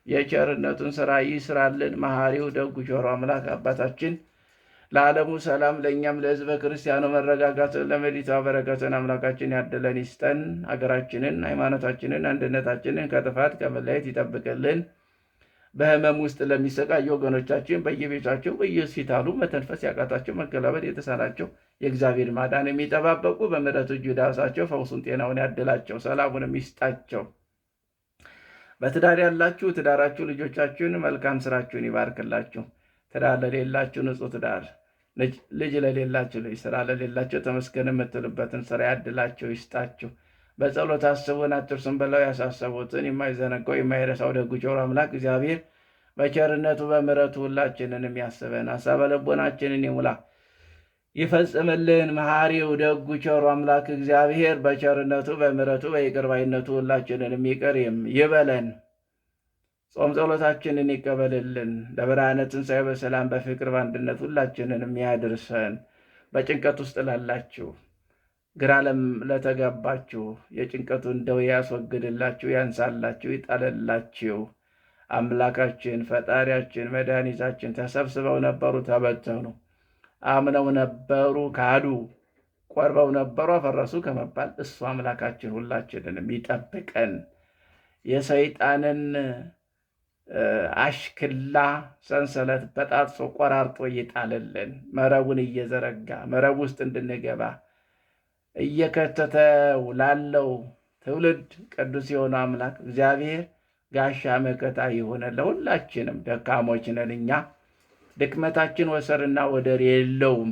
የቸርነቱን ስራ ይስራልን። መሐሪው ደጉ ቸሩ አምላክ አባታችን ለዓለሙ ሰላም ለእኛም ለሕዝበ ክርስቲያኑ መረጋጋትን ለምድሪቷ በረከትን አምላካችን ያድለን ይስጠን። ሀገራችንን፣ ሃይማኖታችንን፣ አንድነታችንን ከጥፋት ከመለየት ይጠብቅልን። በህመም ውስጥ ለሚሰቃዩ ወገኖቻችን በየቤታቸው በየሆስፒታሉ መተንፈስ ያቃታቸው መገላበጥ የተሳናቸው የእግዚአብሔር ማዳን የሚጠባበቁ በምሕረቱ እጁ ዳብሳቸው፣ ፈውሱን ጤናውን ያድላቸው፣ ሰላሙንም ይስጣቸው። በትዳር ያላችሁ ትዳራችሁ ልጆቻችሁን መልካም ስራችሁን ይባርክላችሁ። ትዳር ለሌላችሁ ንጹሕ ትዳር፣ ልጅ ለሌላችሁ ልጅ፣ ስራ ለሌላቸው ተመስገን የምትሉበትን ስራ ያድላቸው ይስጣችሁ። በጸሎት አስቡን አትርሱን ብለው ያሳሰቡትን የማይዘነጋው የማይረሳው ደጉ ቸሩ አምላክ እግዚአብሔር በቸርነቱ በምሕረቱ ሁላችንን የሚያስበን ሀሳበ ልቦናችንን ይሙላ ይፈጽምልን። መሐሪው ደጉ ቸሩ አምላክ እግዚአብሔር በቸርነቱ በምሕረቱ በይቅር ባይነቱ ሁላችንን የሚቅር ይበለን። ጾም ጸሎታችንን ይቀበልልን። ለብርሃነ ትንሣኤ በሰላም በፍቅር በአንድነት ሁላችንን የሚያድርሰን። በጭንቀት ውስጥ ላላችሁ ግራ ለተጋባችሁ የጭንቀቱን ደዌ ያስወግድላችሁ፣ ያንሳላችሁ፣ ይጣለላችሁ። አምላካችን ፈጣሪያችን መድኃኒታችን ተሰብስበው ነበሩ፣ ተበተኑ። አምነው ነበሩ፣ ካዱ። ቆርበው ነበሩ፣ አፈረሱ ከመባል እሱ አምላካችን ሁላችንንም ይጠብቀን። የሰይጣንን አሽክላ ሰንሰለት በጣጥሶ ቆራርጦ ይጣልልን። መረቡን እየዘረጋ መረብ ውስጥ እንድንገባ እየከተተው ላለው ትውልድ ቅዱስ የሆነ አምላክ እግዚአብሔር ጋሻ መከታ ይሆነ። ለሁላችንም ደካሞች ነን እኛ፣ ድክመታችን ወሰርና ወደር የለውም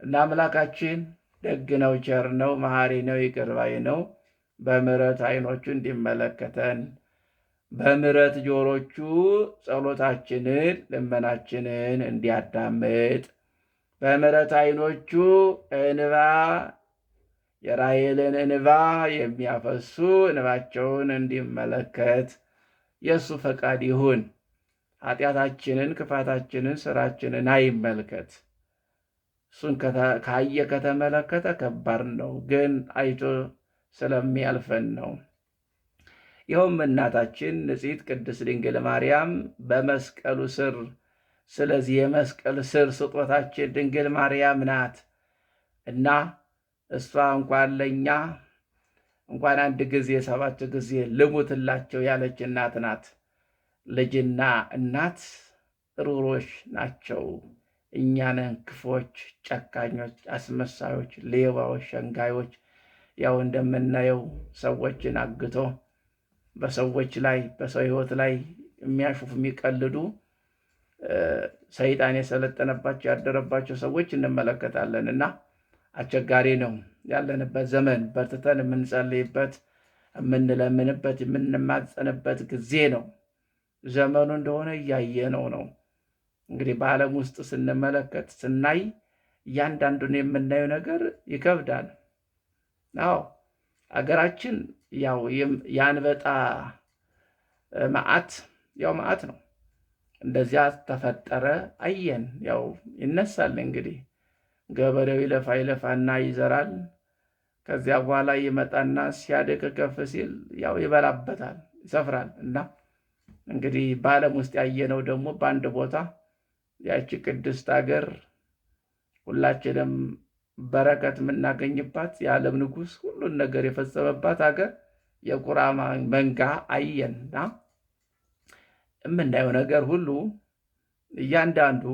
እና አምላካችን ደግ ነው፣ ቸር ነው፣ መሐሪ ነው፣ ይቅር ባይ ነው። በምሕረት ዓይኖቹ እንዲመለከተን በምሕረት ጆሮቹ ጸሎታችንን ልመናችንን እንዲያዳምጥ በምሕረት ዓይኖቹ እንባ የራሔልን እንባ የሚያፈሱ እንባቸውን እንዲመለከት የእሱ ፈቃድ ይሁን። ኃጢአታችንን፣ ክፋታችንን፣ ስራችንን አይመልከት። እሱን ካየ ከተመለከተ ከባድ ነው፣ ግን አይቶ ስለሚያልፈን ነው። ይኸውም እናታችን ንጽሕት ቅድስት ድንግል ማርያም በመስቀሉ ስር፣ ስለዚህ የመስቀል ስር ስጦታችን ድንግል ማርያም ናት እና እሷ እንኳን ለእኛ እንኳን አንድ ጊዜ 7 ጊዜ ልሙትላቸው ያለች እናት ናት። ልጅና እናት ሩሮች ናቸው። እኛንን ክፎች፣ ጨካኞች፣ አስመሳዮች፣ ሌባዎች፣ ሸንጋዮች ያው እንደምናየው ሰዎችን አግቶ በሰዎች ላይ በሰው ሕይወት ላይ የሚያሹፍ የሚቀልዱ ሰይጣን የሰለጠነባቸው ያደረባቸው ሰዎች እንመለከታለን። እና አስቸጋሪ ነው ያለንበት ዘመን። በርትተን የምንጸልይበት፣ የምንለምንበት፣ የምንማጸንበት ጊዜ ነው። ዘመኑ እንደሆነ እያየነው ነው። እንግዲህ በዓለም ውስጥ ስንመለከት ስናይ እያንዳንዱን የምናየው ነገር ይከብዳል። አዎ አገራችን ያው የአንበጣ መዓት መዓት ነው። እንደዚያ ተፈጠረ አየን። ያው ይነሳል እንግዲህ ገበሬው ይለፋና ይዘራል። ከዚያ በኋላ ይመጣና ሲያድግ ከፍ ሲል ያው ይበላበታል፣ ይሰፍራል። እና እንግዲህ በዓለም ውስጥ ያየነው ደግሞ በአንድ ቦታ ያቺ ቅድስት ሀገር ሁላችንም በረከት የምናገኝባት የዓለም ንጉሥ ሁሉን ነገር የፈጸመባት ሀገር የቁራ መንጋ አየንና የምናየው ነገር ሁሉ እያንዳንዱ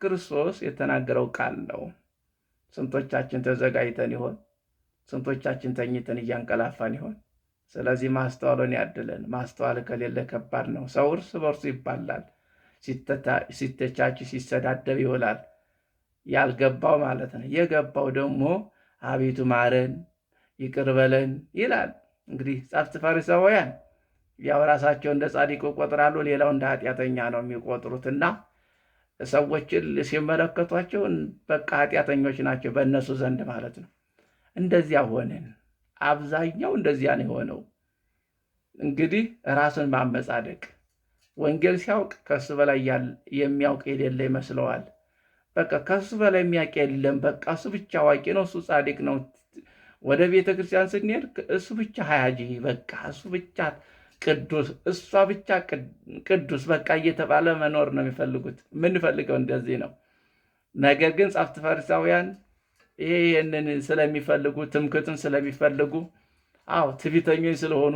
ክርስቶስ የተናገረው ቃል ነው። ስንቶቻችን ተዘጋጅተን ይሆን? ስንቶቻችን ተኝተን እያንቀላፋን ይሆን? ስለዚህ ማስተዋሉን ያድለን። ማስተዋል ከሌለ ከባድ ነው። ሰው እርስ በርሱ ይባላል፣ ሲተቻች፣ ሲሰዳደብ ይውላል። ያልገባው ማለት ነው። የገባው ደግሞ አቤቱ ማረን፣ ይቅር በለን ይላል። እንግዲህ ጸሐፍት ፈሪሳውያን ያው ራሳቸው እንደ ጻድቅ ይቆጥራሉ፣ ሌላው እንደ ኃጢአተኛ ነው የሚቆጥሩትና ሰዎችን ሲመለከቷቸው በቃ ኃጢአተኞች ናቸው በእነሱ ዘንድ ማለት ነው። እንደዚያ ሆነን አብዛኛው እንደዚያ ነው የሆነው። እንግዲህ ራሱን ማመጻደቅ፣ ወንጌል ሲያውቅ ከሱ በላይ የሚያውቅ የሌለ ይመስለዋል። በቃ ከሱ በላይ የሚያውቅ የለም። በቃ እሱ ብቻ አዋቂ ነው፣ እሱ ጻድቅ ነው። ወደ ቤተ ክርስቲያን ስንሄድ እሱ ብቻ ሀያጂ፣ በቃ እሱ ብቻ ቅዱስ፣ እሷ ብቻ ቅዱስ፣ በቃ እየተባለ መኖር ነው የሚፈልጉት። የምንፈልገው እንደዚህ ነው። ነገር ግን ጸሐፍት ፈሪሳውያን ይህንን ስለሚፈልጉ፣ ትምክህትን ስለሚፈልጉ፣ ትዕቢተኞች ስለሆኑ፣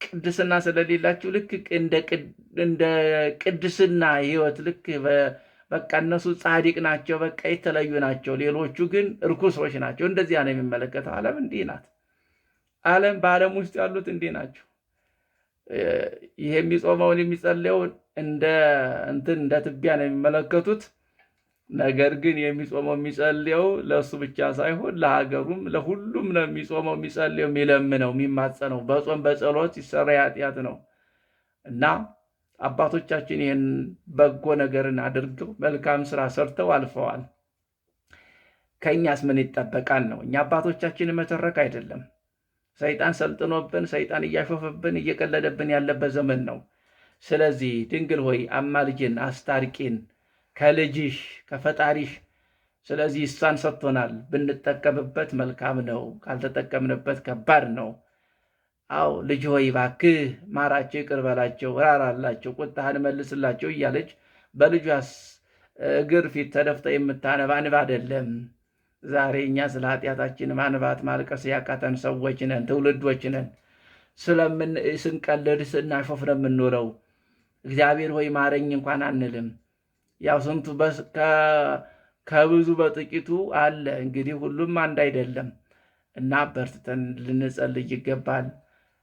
ቅድስና ስለሌላቸው ልክ እንደ ቅድስና ህይወት ልክ በቃ እነሱ ጻድቅ ናቸው፣ በቃ የተለዩ ናቸው። ሌሎቹ ግን እርኩሶች ናቸው። እንደዚያ ነው የሚመለከተው። ዓለም እንዲህ ናት። በዓለም ውስጥ ያሉት እንዲህ ናቸው። ይሄ የሚጾመውን የሚጸልየውን እንደ ትቢያ ነው የሚመለከቱት። ነገር ግን የሚጾመው የሚጸልየው ለእሱ ብቻ ሳይሆን ለሀገሩም ለሁሉም ነው የሚጾመው፣ የሚጸልየው፣ የሚለምነው፣ የሚማጸነው። በጾም በጸሎት ይሰራ ኃጢአት ነው እና አባቶቻችን ይህን በጎ ነገርን አድርገው መልካም ስራ ሰርተው አልፈዋል። ከእኛስ ምን ይጠበቃል ነው? እኛ አባቶቻችንን መተረክ አይደለም። ሰይጣን ሰልጥኖብን፣ ሰይጣን እያሾፈብን፣ እየቀለደብን ያለበት ዘመን ነው። ስለዚህ ድንግል ሆይ አማልጅን፣ አስታርቂን ከልጅሽ ከፈጣሪሽ። ስለዚህ እሷን ሰጥቶናል። ብንጠቀምበት መልካም ነው፣ ካልተጠቀምንበት ከባድ ነው። ልጅ ሆይ እባክህ ማራቸው፣ ይቅር በላቸው፣ ራራላቸው፣ ቁጣህን መልስላቸው እያለች በልጇ እግር ፊት ተደፍታ የምታነባ እንባ አይደለም። ዛሬ እኛ ስለ ኃጢአታችን ማንባት ማልቀስ ያቃተን ሰዎች ነን፣ ትውልዶች ነን። ስንቀልድ ስናሾፍ ነው የምንኖረው። እግዚአብሔር ሆይ ማረኝ እንኳን አንልም። ያው ስንቱ ከብዙ በጥቂቱ አለ። እንግዲህ ሁሉም አንድ አይደለም እና በርትተን ልንጸልይ ይገባል።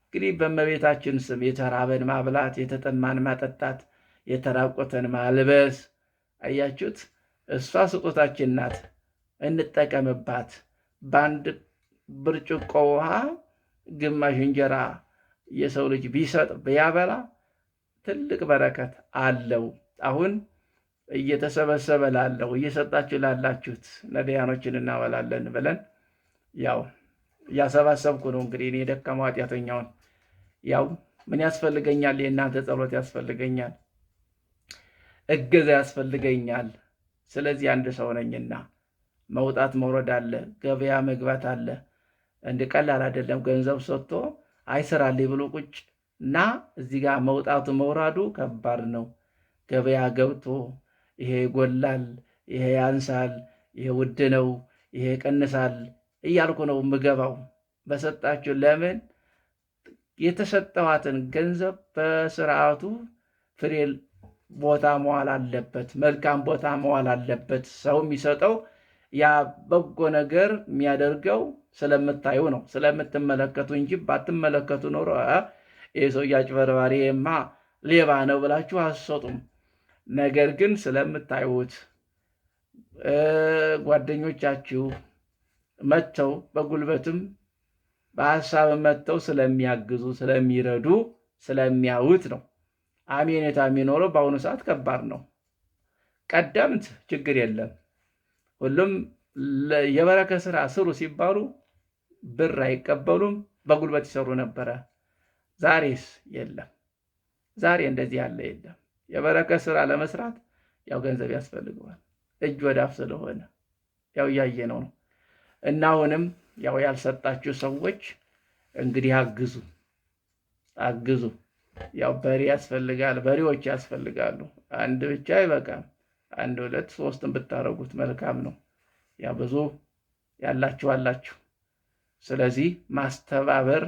እንግዲህ በእመቤታችን ስም የተራበን ማብላት፣ የተጠማን ማጠጣት፣ የተራቆተን ማልበስ። አያችሁት? እሷ ስጦታችን ናት፣ እንጠቀምባት። በአንድ ብርጭቆ ውሃ ግማሽ እንጀራ የሰው ልጅ ቢሰጥ ቢያበላ ትልቅ በረከት አለው። አሁን እየተሰበሰበ ላለው እየሰጣችሁ ላላችሁት ነዳያኖችን እናበላለን ብለን ያው እያሰባሰብኩ ነው። እንግዲህ እኔ የደከመው ኃጢአተኛውን ያው ምን ያስፈልገኛል? የእናንተ ጸሎት ያስፈልገኛል፣ እገዛ ያስፈልገኛል። ስለዚህ አንድ ሰው ነኝና መውጣት መውረድ አለ፣ ገበያ መግባት አለ። እንደ ቀላል አይደለም። ገንዘብ ሰጥቶ አይሰራልኝ ብሎ ቁጭ እና እዚህ ጋር መውጣቱ መውራዱ ከባድ ነው። ገበያ ገብቶ ይሄ ይጎላል፣ ይሄ ያንሳል፣ ይሄ ውድ ነው፣ ይሄ ይቀንሳል እያልኩ ነው የምገባው። በሰጣችሁ ለምን የተሰጠዋትን ገንዘብ በስርዓቱ ፍሬ ቦታ መዋል አለበት፣ መልካም ቦታ መዋል አለበት። ሰው የሚሰጠው ያ በጎ ነገር የሚያደርገው ስለምታዩ ነው፣ ስለምትመለከቱ እንጂ ባትመለከቱ ኖሮ ይህ ሰው አጭበርባሪማ ሌባ ነው ብላችሁ አትሰጡም። ነገር ግን ስለምታዩት ጓደኞቻችሁ መጥተው በጉልበትም በሀሳብ መጥተው ስለሚያግዙ ስለሚረዱ ስለሚያዩት ነው። አሜኔታ የሚኖረው በአሁኑ ሰዓት ከባድ ነው። ቀደምት ችግር የለም። ሁሉም የበረከት ስራ ስሩ ሲባሉ ብር አይቀበሉም፣ በጉልበት ይሰሩ ነበረ። ዛሬስ የለም። ዛሬ እንደዚህ ያለ የለም። የበረከት ስራ ለመስራት ያው ገንዘብ ያስፈልገዋል። እጅ ወዳፍ ስለሆነ ያው እያየነው ነው። እና አሁንም ያው ያልሰጣችሁ ሰዎች እንግዲህ አግዙ። ያው በሬ ያስፈልጋል፣ በሬዎች ያስፈልጋሉ። አንድ ብቻ አይበቃም። 1 2 3 ብታረጉት መልካም ነው። ያው ብዙ ያላችሁ አላችሁ። ስለዚህ ማስተባበር፣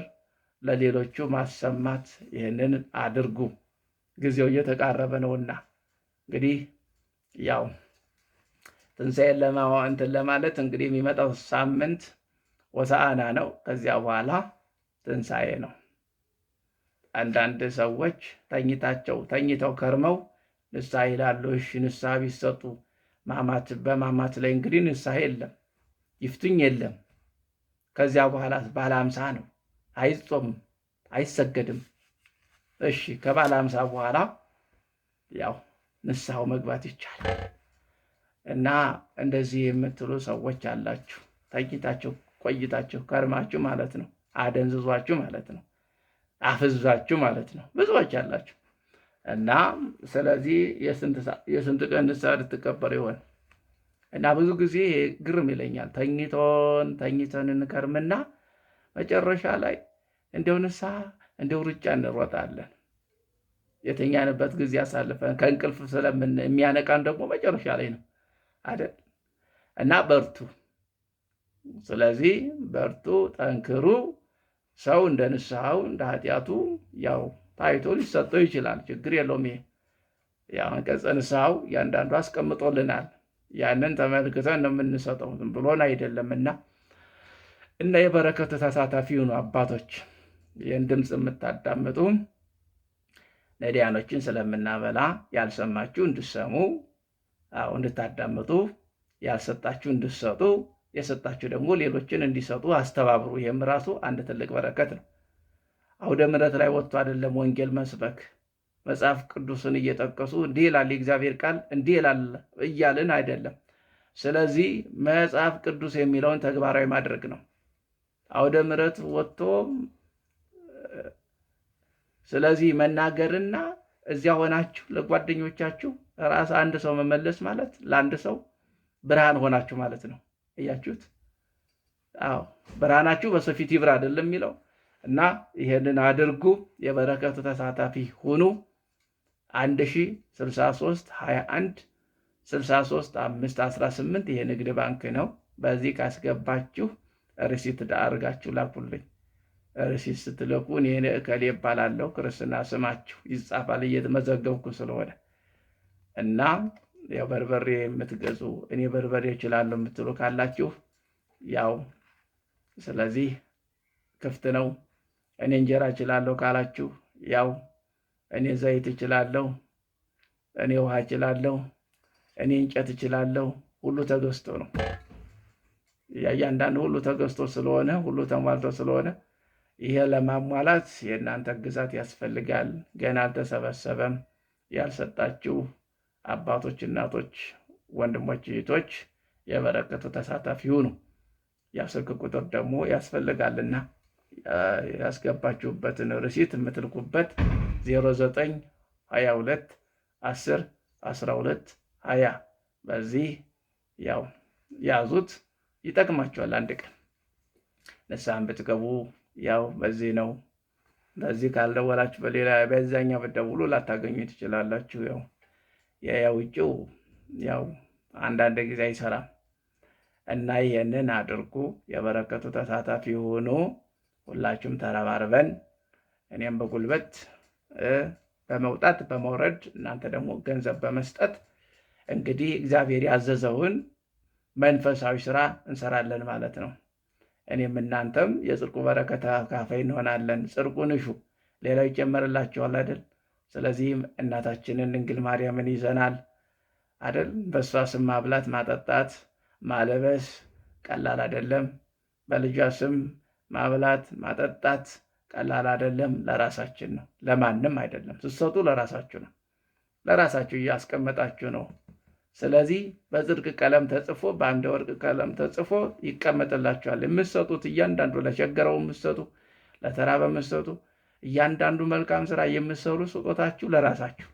ለሌሎቹ ማሰማት፣ ይህንን አድርጉ። ጊዜው እየተቃረበ ነውና እንግዲህ ያው ትንሣኤን እንትን ለማለት እንግዲህ የሚመጣው ሳምንት ሆሳዕና ነው። ከዚያ በኋላ ትንሣኤ ነው። አንዳንድ ሰዎች ተኝተው ከርመው ንስሐ ይላሉ። እሺ ንስሐ ቢሰጡ በማማት ላይ እንግዲህ ንስሐ የለም፣ ይፍቱኝ የለም። ከዚያ በኋላ ባለ 50 ነው። አይጾምም፣ አይሰገድም። እሺ ከባለ 50 በኋላ ያው ንስሐው መግባት ይቻላል። እና እንደዚህ የምትሉ ሰዎች አላችሁ። ተኝታችሁ ቆይታችሁ ከርማችሁ ማለት ነው። አደንዝዟችሁ ማለት ነው። አፍዛችሁ ማለት ነው። ብዙዎች አላችሁ። እና ስለዚህ የስንት ቀን ንስሐ ልትቀበሉ ይሆን? እና ብዙ ጊዜ ግርም ይለኛል። ተኝተን እንከርምና መጨረሻ ላይ እንደው ንስሐ እንደው ሩጫ እንሮጣለን። የተኛንበት ጊዜ አሳልፈን ከእንቅልፍ የሚያነቃን ደግሞ መጨረሻ ላይ ነው አይደል? እና በርቱ። ስለዚህ በርቱ፣ ጠንክሩ። ሰው እንደ ንስሐው እንደ ኃጢአቱ ያው ታይቶ ሊሰጠው ይችላል። ችግር የለውም። ይሄ ያው አንቀጸ ንስሐው እያንዳንዱ አስቀምጦልናል። ያንን ተመልክተን ነው የምንሰጠው፣ ዝም ብሎን አይደለምና እና የበረከቱ ተሳታፊ ሁኑ አባቶች። ይህን ድምፅ የምታዳምጡ ነዳያኖችን ስለምናበላ ያልሰማችሁ እንድሰሙ፣ እንድታዳምጡ፣ ያልሰጣችሁ እንድሰጡ፣ የሰጣችሁ ደግሞ ሌሎችን እንዲሰጡ አስተባብሩ። ይህም ራሱ አንድ ትልቅ በረከት ነው። አውደ ምሕረት ላይ ወጥቶ አይደለም ወንጌል መስበክ፣ መጽሐፍ ቅዱስን እየጠቀሱ እንዲህ ይላል የእግዚአብሔር ቃል እንዲህ ይላል እያልን አይደለም። ስለዚህ መጽሐፍ ቅዱስ የሚለውን ተግባራዊ ማድረግ ነው። አውደ ምሕረት ወጥቶ ስለዚህ መናገርና እዚያ ሆናችሁ ለጓደኞቻችሁ ራስ አንድ ሰው መመለስ ማለት ለአንድ ሰው ብርሃን ሆናችሁ ማለት ነው። እያችሁት? አዎ ብርሃናችሁ በሰው ፊት ይብራ አይደለም የሚለው እና ይሄንን አድርጉ። የበረከቱ ተሳታፊ ሁኑ። 1063 21 63 518 ይሄ ንግድ ባንክ ነው። በዚህ ካስገባችሁ ሪሲት አድርጋችሁ ላኩልኝ። ሪሲት ስትልኩ እኔ እከሌ እባላለሁ ክርስትና ስማችሁ ይጻፋል እየተመዘገብኩ ስለሆነ እና ያው በርበሬ የምትገዙ እኔ በርበሬ እችላለሁ የምትሉ ካላችሁ ያው ስለዚህ ክፍት ነው። እኔ እንጀራ እችላለሁ ካላችሁ ያው እኔ ዘይት እችላለሁ፣ እኔ ውሃ እችላለሁ፣ እኔ እንጨት እችላለሁ። ሁሉ ተገዝቶ ነው። እያንዳንዱ ሁሉ ተገዝቶ ስለሆነ ሁሉ ተሟልቶ ስለሆነ ይሄ ለማሟላት የእናንተ ግዛት ያስፈልጋል። ገና አልተሰበሰበም። ያልሰጣችሁ አባቶች፣ እናቶች፣ ወንድሞች፣ እህቶች የበረከቱ ተሳታፊ ሁኑ። ያው ስልክ ቁጥር ደግሞ ያስፈልጋልና ያስገባችሁበትን ሪሲት የምትልኩበት 0922 10 12 20 በዚህ ያው ያዙት። ይጠቅማችኋል። አንድ ቀን ንስሐን ብትገቡ ያው በዚህ ነው። በዚህ ካልደወላችሁ በሌላ በዛኛው ብትደውሉ ላታገኙ ትችላላችሁ። ያው ውጭው ያው አንዳንድ ጊዜ አይሰራም እና ይሄንን አድርጉ። የበረከቱ ተሳታፊ ሆኖ ሁላችሁም ተረባርበን እኔም በጉልበት በመውጣት በመውረድ እናንተ ደግሞ ገንዘብ በመስጠት እንግዲህ እግዚአብሔር ያዘዘውን መንፈሳዊ ስራ እንሰራለን ማለት ነው። እኔም እናንተም የጽድቁ በረከት ተካፋይ እንሆናለን። ጽድቁን እሹ፣ ሌላው ይጨመርላችኋል አይደል? ስለዚህም እናታችንን ድንግል ማርያምን ይዘናል አይደል? በእሷ ስም ማብላት፣ ማጠጣት፣ ማለበስ ቀላል አይደለም። በልጇ ስም ማብላት፣ ማጠጣት ቀላል አይደለም። ለራሳችን ነው፣ ለማንም አይደለም። ስትሰጡ ለራሳችሁ ነው፣ ለራሳችሁ እያስቀመጣችሁ ነው። ስለዚህ በጽድቅ ቀለም ተጽፎ በአምደ ወርቅ ቀለም ተጽፎ ይቀመጥላችኋል። የምትሰጡት እያንዳንዱ ለቸገረው የምትሰጡ፣ ለተራበ የምትሰጡ፣ እያንዳንዱ መልካም ስራ የምትሰሩ ስጦታችሁ ለራሳችሁ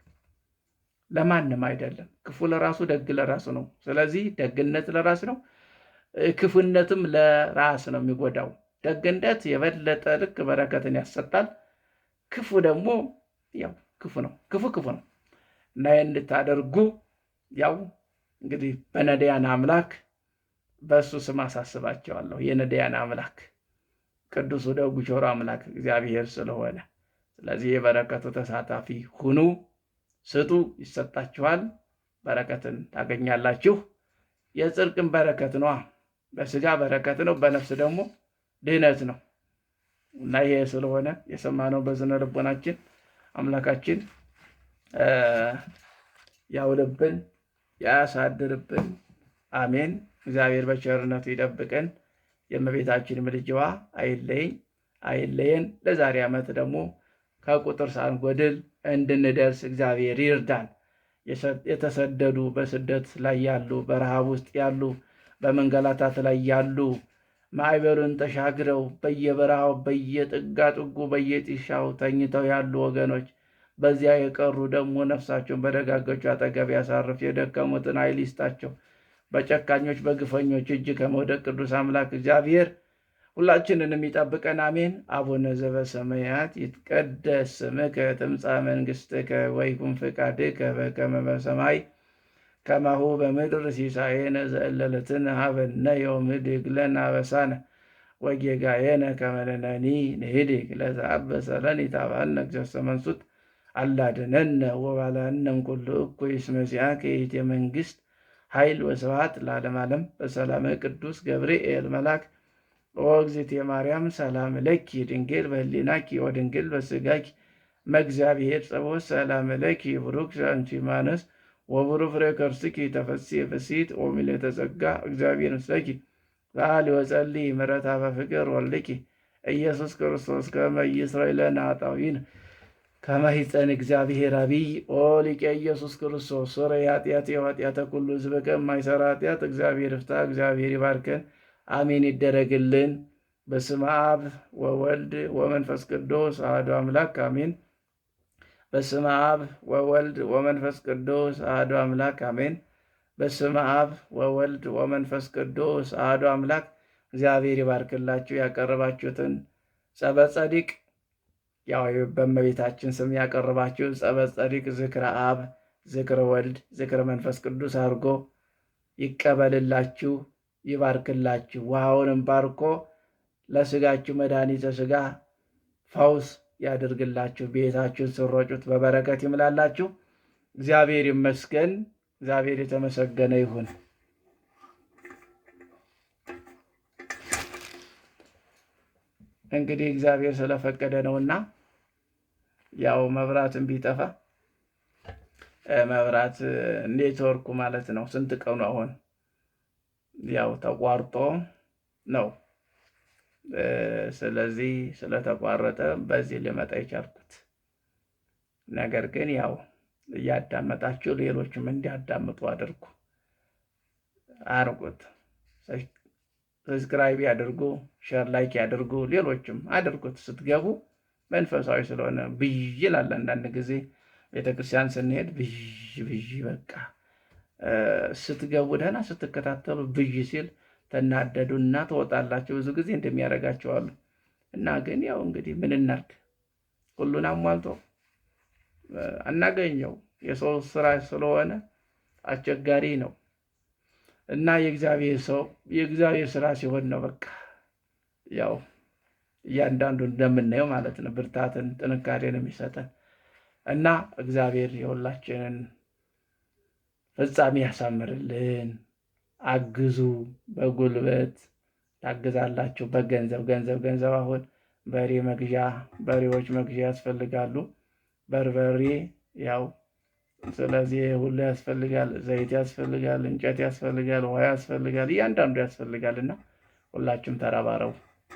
ለማንም አይደለም። ክፉ ለራሱ ደግ ለራሱ ነው። ስለዚህ ደግነት ለራስ ነው፣ ክፉነትም ለራስ ነው የሚጎዳው። ደግነት የበለጠ ልክ በረከትን ያሰጣል። ክፉ ደግሞ ያው ክፉ ነው፣ ክፉ ነው እና እንድታደርጉ ያው እንግዲህ በነዳያን አምላክ በእሱ ስም አሳስባቸዋለሁ። የነዳያን አምላክ ቅዱሱ ደጉ ቸሩ አምላክ እግዚአብሔር ስለሆነ፣ ስለዚህ የበረከቱ ተሳታፊ ሁኑ። ስጡ፣ ይሰጣችኋል። በረከትን ታገኛላችሁ። የጽድቅን በረከት ነዋ። በስጋ በረከት ነው፣ በነፍስ ደግሞ ድህነት ነው እና ይሄ ስለሆነ የሰማነው በዝነ ልቦናችን አምላካችን ያውልብን፣ ያሳድርብን። አሜን። እግዚአብሔር በቸርነቱ ይጠብቀን። የእመቤታችን ምልጃዋ አይለየን። ለዛሬ ዓመት ደግሞ ከቁጥር ሳንጎድል እንድንደርስ እግዚአብሔር ይርዳን። የተሰደዱ በስደት ላይ ያሉ፣ በረሃብ ውስጥ ያሉ፣ በመንገላታት ላይ ያሉ፣ ማዕበሉን ተሻግረው በየበረሃው በየጥጋጥጉ በየጢሻው ተኝተው ያሉ ወገኖች፣ በዚያ የቀሩ ደግሞ ነፍሳቸውን በደጋጎቹ አጠገብ ያሳርፍ። የደከሙትን ኃይል ይስጣቸው። በጨካኞች በግፈኞች እጅ ከመውደቅ ቅዱስ አምላክ እግዚአብሔር ሁላችንንም ይጠብቀን። አሜን። አቡነ ዘበሰማያት ይትቀደስ ስምከ ትምጻእ መንግሥትከ ወይኩን ፈቃድከ በከመ በሰማይ ከማሁ በምድር ሲሳየነ ዘእለለትነ ሀበነ ዮም ህድግ ለነ አበሳነ ወጌጋየነ ከመ ንሕነኒ ንህድግ ለዘአበሰ ለነ ኢታብአነ እግዚእሰ መንሱት አላድነነ ወባልሐነ እምኩሉ እኩይ እስመ ዚአከ ይእቲ መንግሥት ኃይል ወስብሐት ለዓለመ ዓለም። በሰላመ ቅዱስ ገብርኤል መልአክ ወእግዝእትየ ማርያም ሰላም ለኪ ድንግል በህሊናኪ ወድንግል በስጋኪ መእግዚአብሔር ጸባኦት ሰላም ለኪ ቡሩክ አንቲ እማንስት ወቡሩክ ፍሬ ከርሥኪ ተፈሥሒ ፍሥሕት ወምልዕተ ጸጋ እግዚአብሔር ምስለኪ በዓል ወጸልይ ምሕረተ በፍቅር ወልድኪ ኢየሱስ ክርስቶስ ከመ ይስረይ ለነ ኃጣውኢነ ከመ ይጸን እግዚአብሔር አብይ ኦ ሊቀ ኢየሱስ ክርስቶስ ሶረይ ኃጢአት የኃጢአተ ኩሉ ሕዝብ ከማይሰራ ኃጢአት እግዚአብሔር ይፍታ። እግዚአብሔር ይባርከን። አሜን ይደረግልን። በስመ አብ ወወልድ ወመንፈስ ቅዱስ አሐዱ አምላክ አሜን። በስመ አብ ወወልድ ወመንፈስ ቅዱስ አሐዱ አምላክ አሜን። በስመ አብ ወወልድ ወመንፈስ ቅዱስ አሐዱ አምላክ። እግዚአብሔር ይባርክላችሁ። ያቀረባችሁትን ጸበል ጸዲቅ ያው በእመቤታችን ስም ያቀረባችሁ ጸበል ጸዲቅ ዝክረ አብ፣ ዝክረ ወልድ፣ ዝክረ መንፈስ ቅዱስ አድርጎ ይቀበልላችሁ፣ ይባርክላችሁ። ውሃውንም ባርኮ ለስጋችሁ መድኃኒተ ስጋ ፈውስ ያድርግላችሁ። ቤታችሁን ስሮጩት በበረከት ይምላላችሁ። እግዚአብሔር ይመስገን። እግዚአብሔር የተመሰገነ ይሁን። እንግዲህ እግዚአብሔር ስለፈቀደ ነውና ያው መብራትን ቢጠፋ መብራት ኔትወርኩ ማለት ነው ስንት ቀኑ አሁን ያው ተቋርጦ ነው። ስለዚህ ስለተቋረጠ በዚህ ልመጣ የቻልኩት። ነገር ግን ያው እያዳመጣችሁ ሌሎችም እንዲያዳምጡ አድርጉት። ሰብስክራይብ ያድርጉ፣ ሼር ላይክ ያድርጉ፣ ሌሎችም አድርጉት። ስትገቡ መንፈሳዊ ስለሆነ ብዥ ይላል። አንዳንድ ጊዜ ቤተክርስቲያን ስንሄድ ብዥ በቃ ስትገቡ ደህና ስትከታተሉ ብዥ ሲል ተናደዱና ትወጣላችሁ። ብዙ ጊዜ እንደሚያደርጋቸዋሉ እና ግን ያው እንግዲህ ምን እናድርግ፣ ሁሉን አሟልቶ አናገኘው። የሰው ስራ ስለሆነ አስቸጋሪ ነው እና የእግዚአብሔር ስራ ሲሆን ነው በቃ ያው እያንዳንዱ እንደምናየው ማለት ነው ብርታትን ጥንካሬን የሚሰጠን እና እግዚአብሔር የሁላችንን ፍጻሜ ያሳምርልን። አግዙ። በጉልበት ታግዛላችሁ፣ በገንዘብ አሁን በሬዎች መግዣ ያስፈልጋሉ። በርበሬ ያው ስለዚህ ሁሉ ያስፈልጋል። ዘይት ያስፈልጋል፣ እንጨት ያስፈልጋል፣ ውሃ ያስፈልጋል፣ እያንዳንዱ ያስፈልጋል እና ሁላችሁም ተረባረቡ።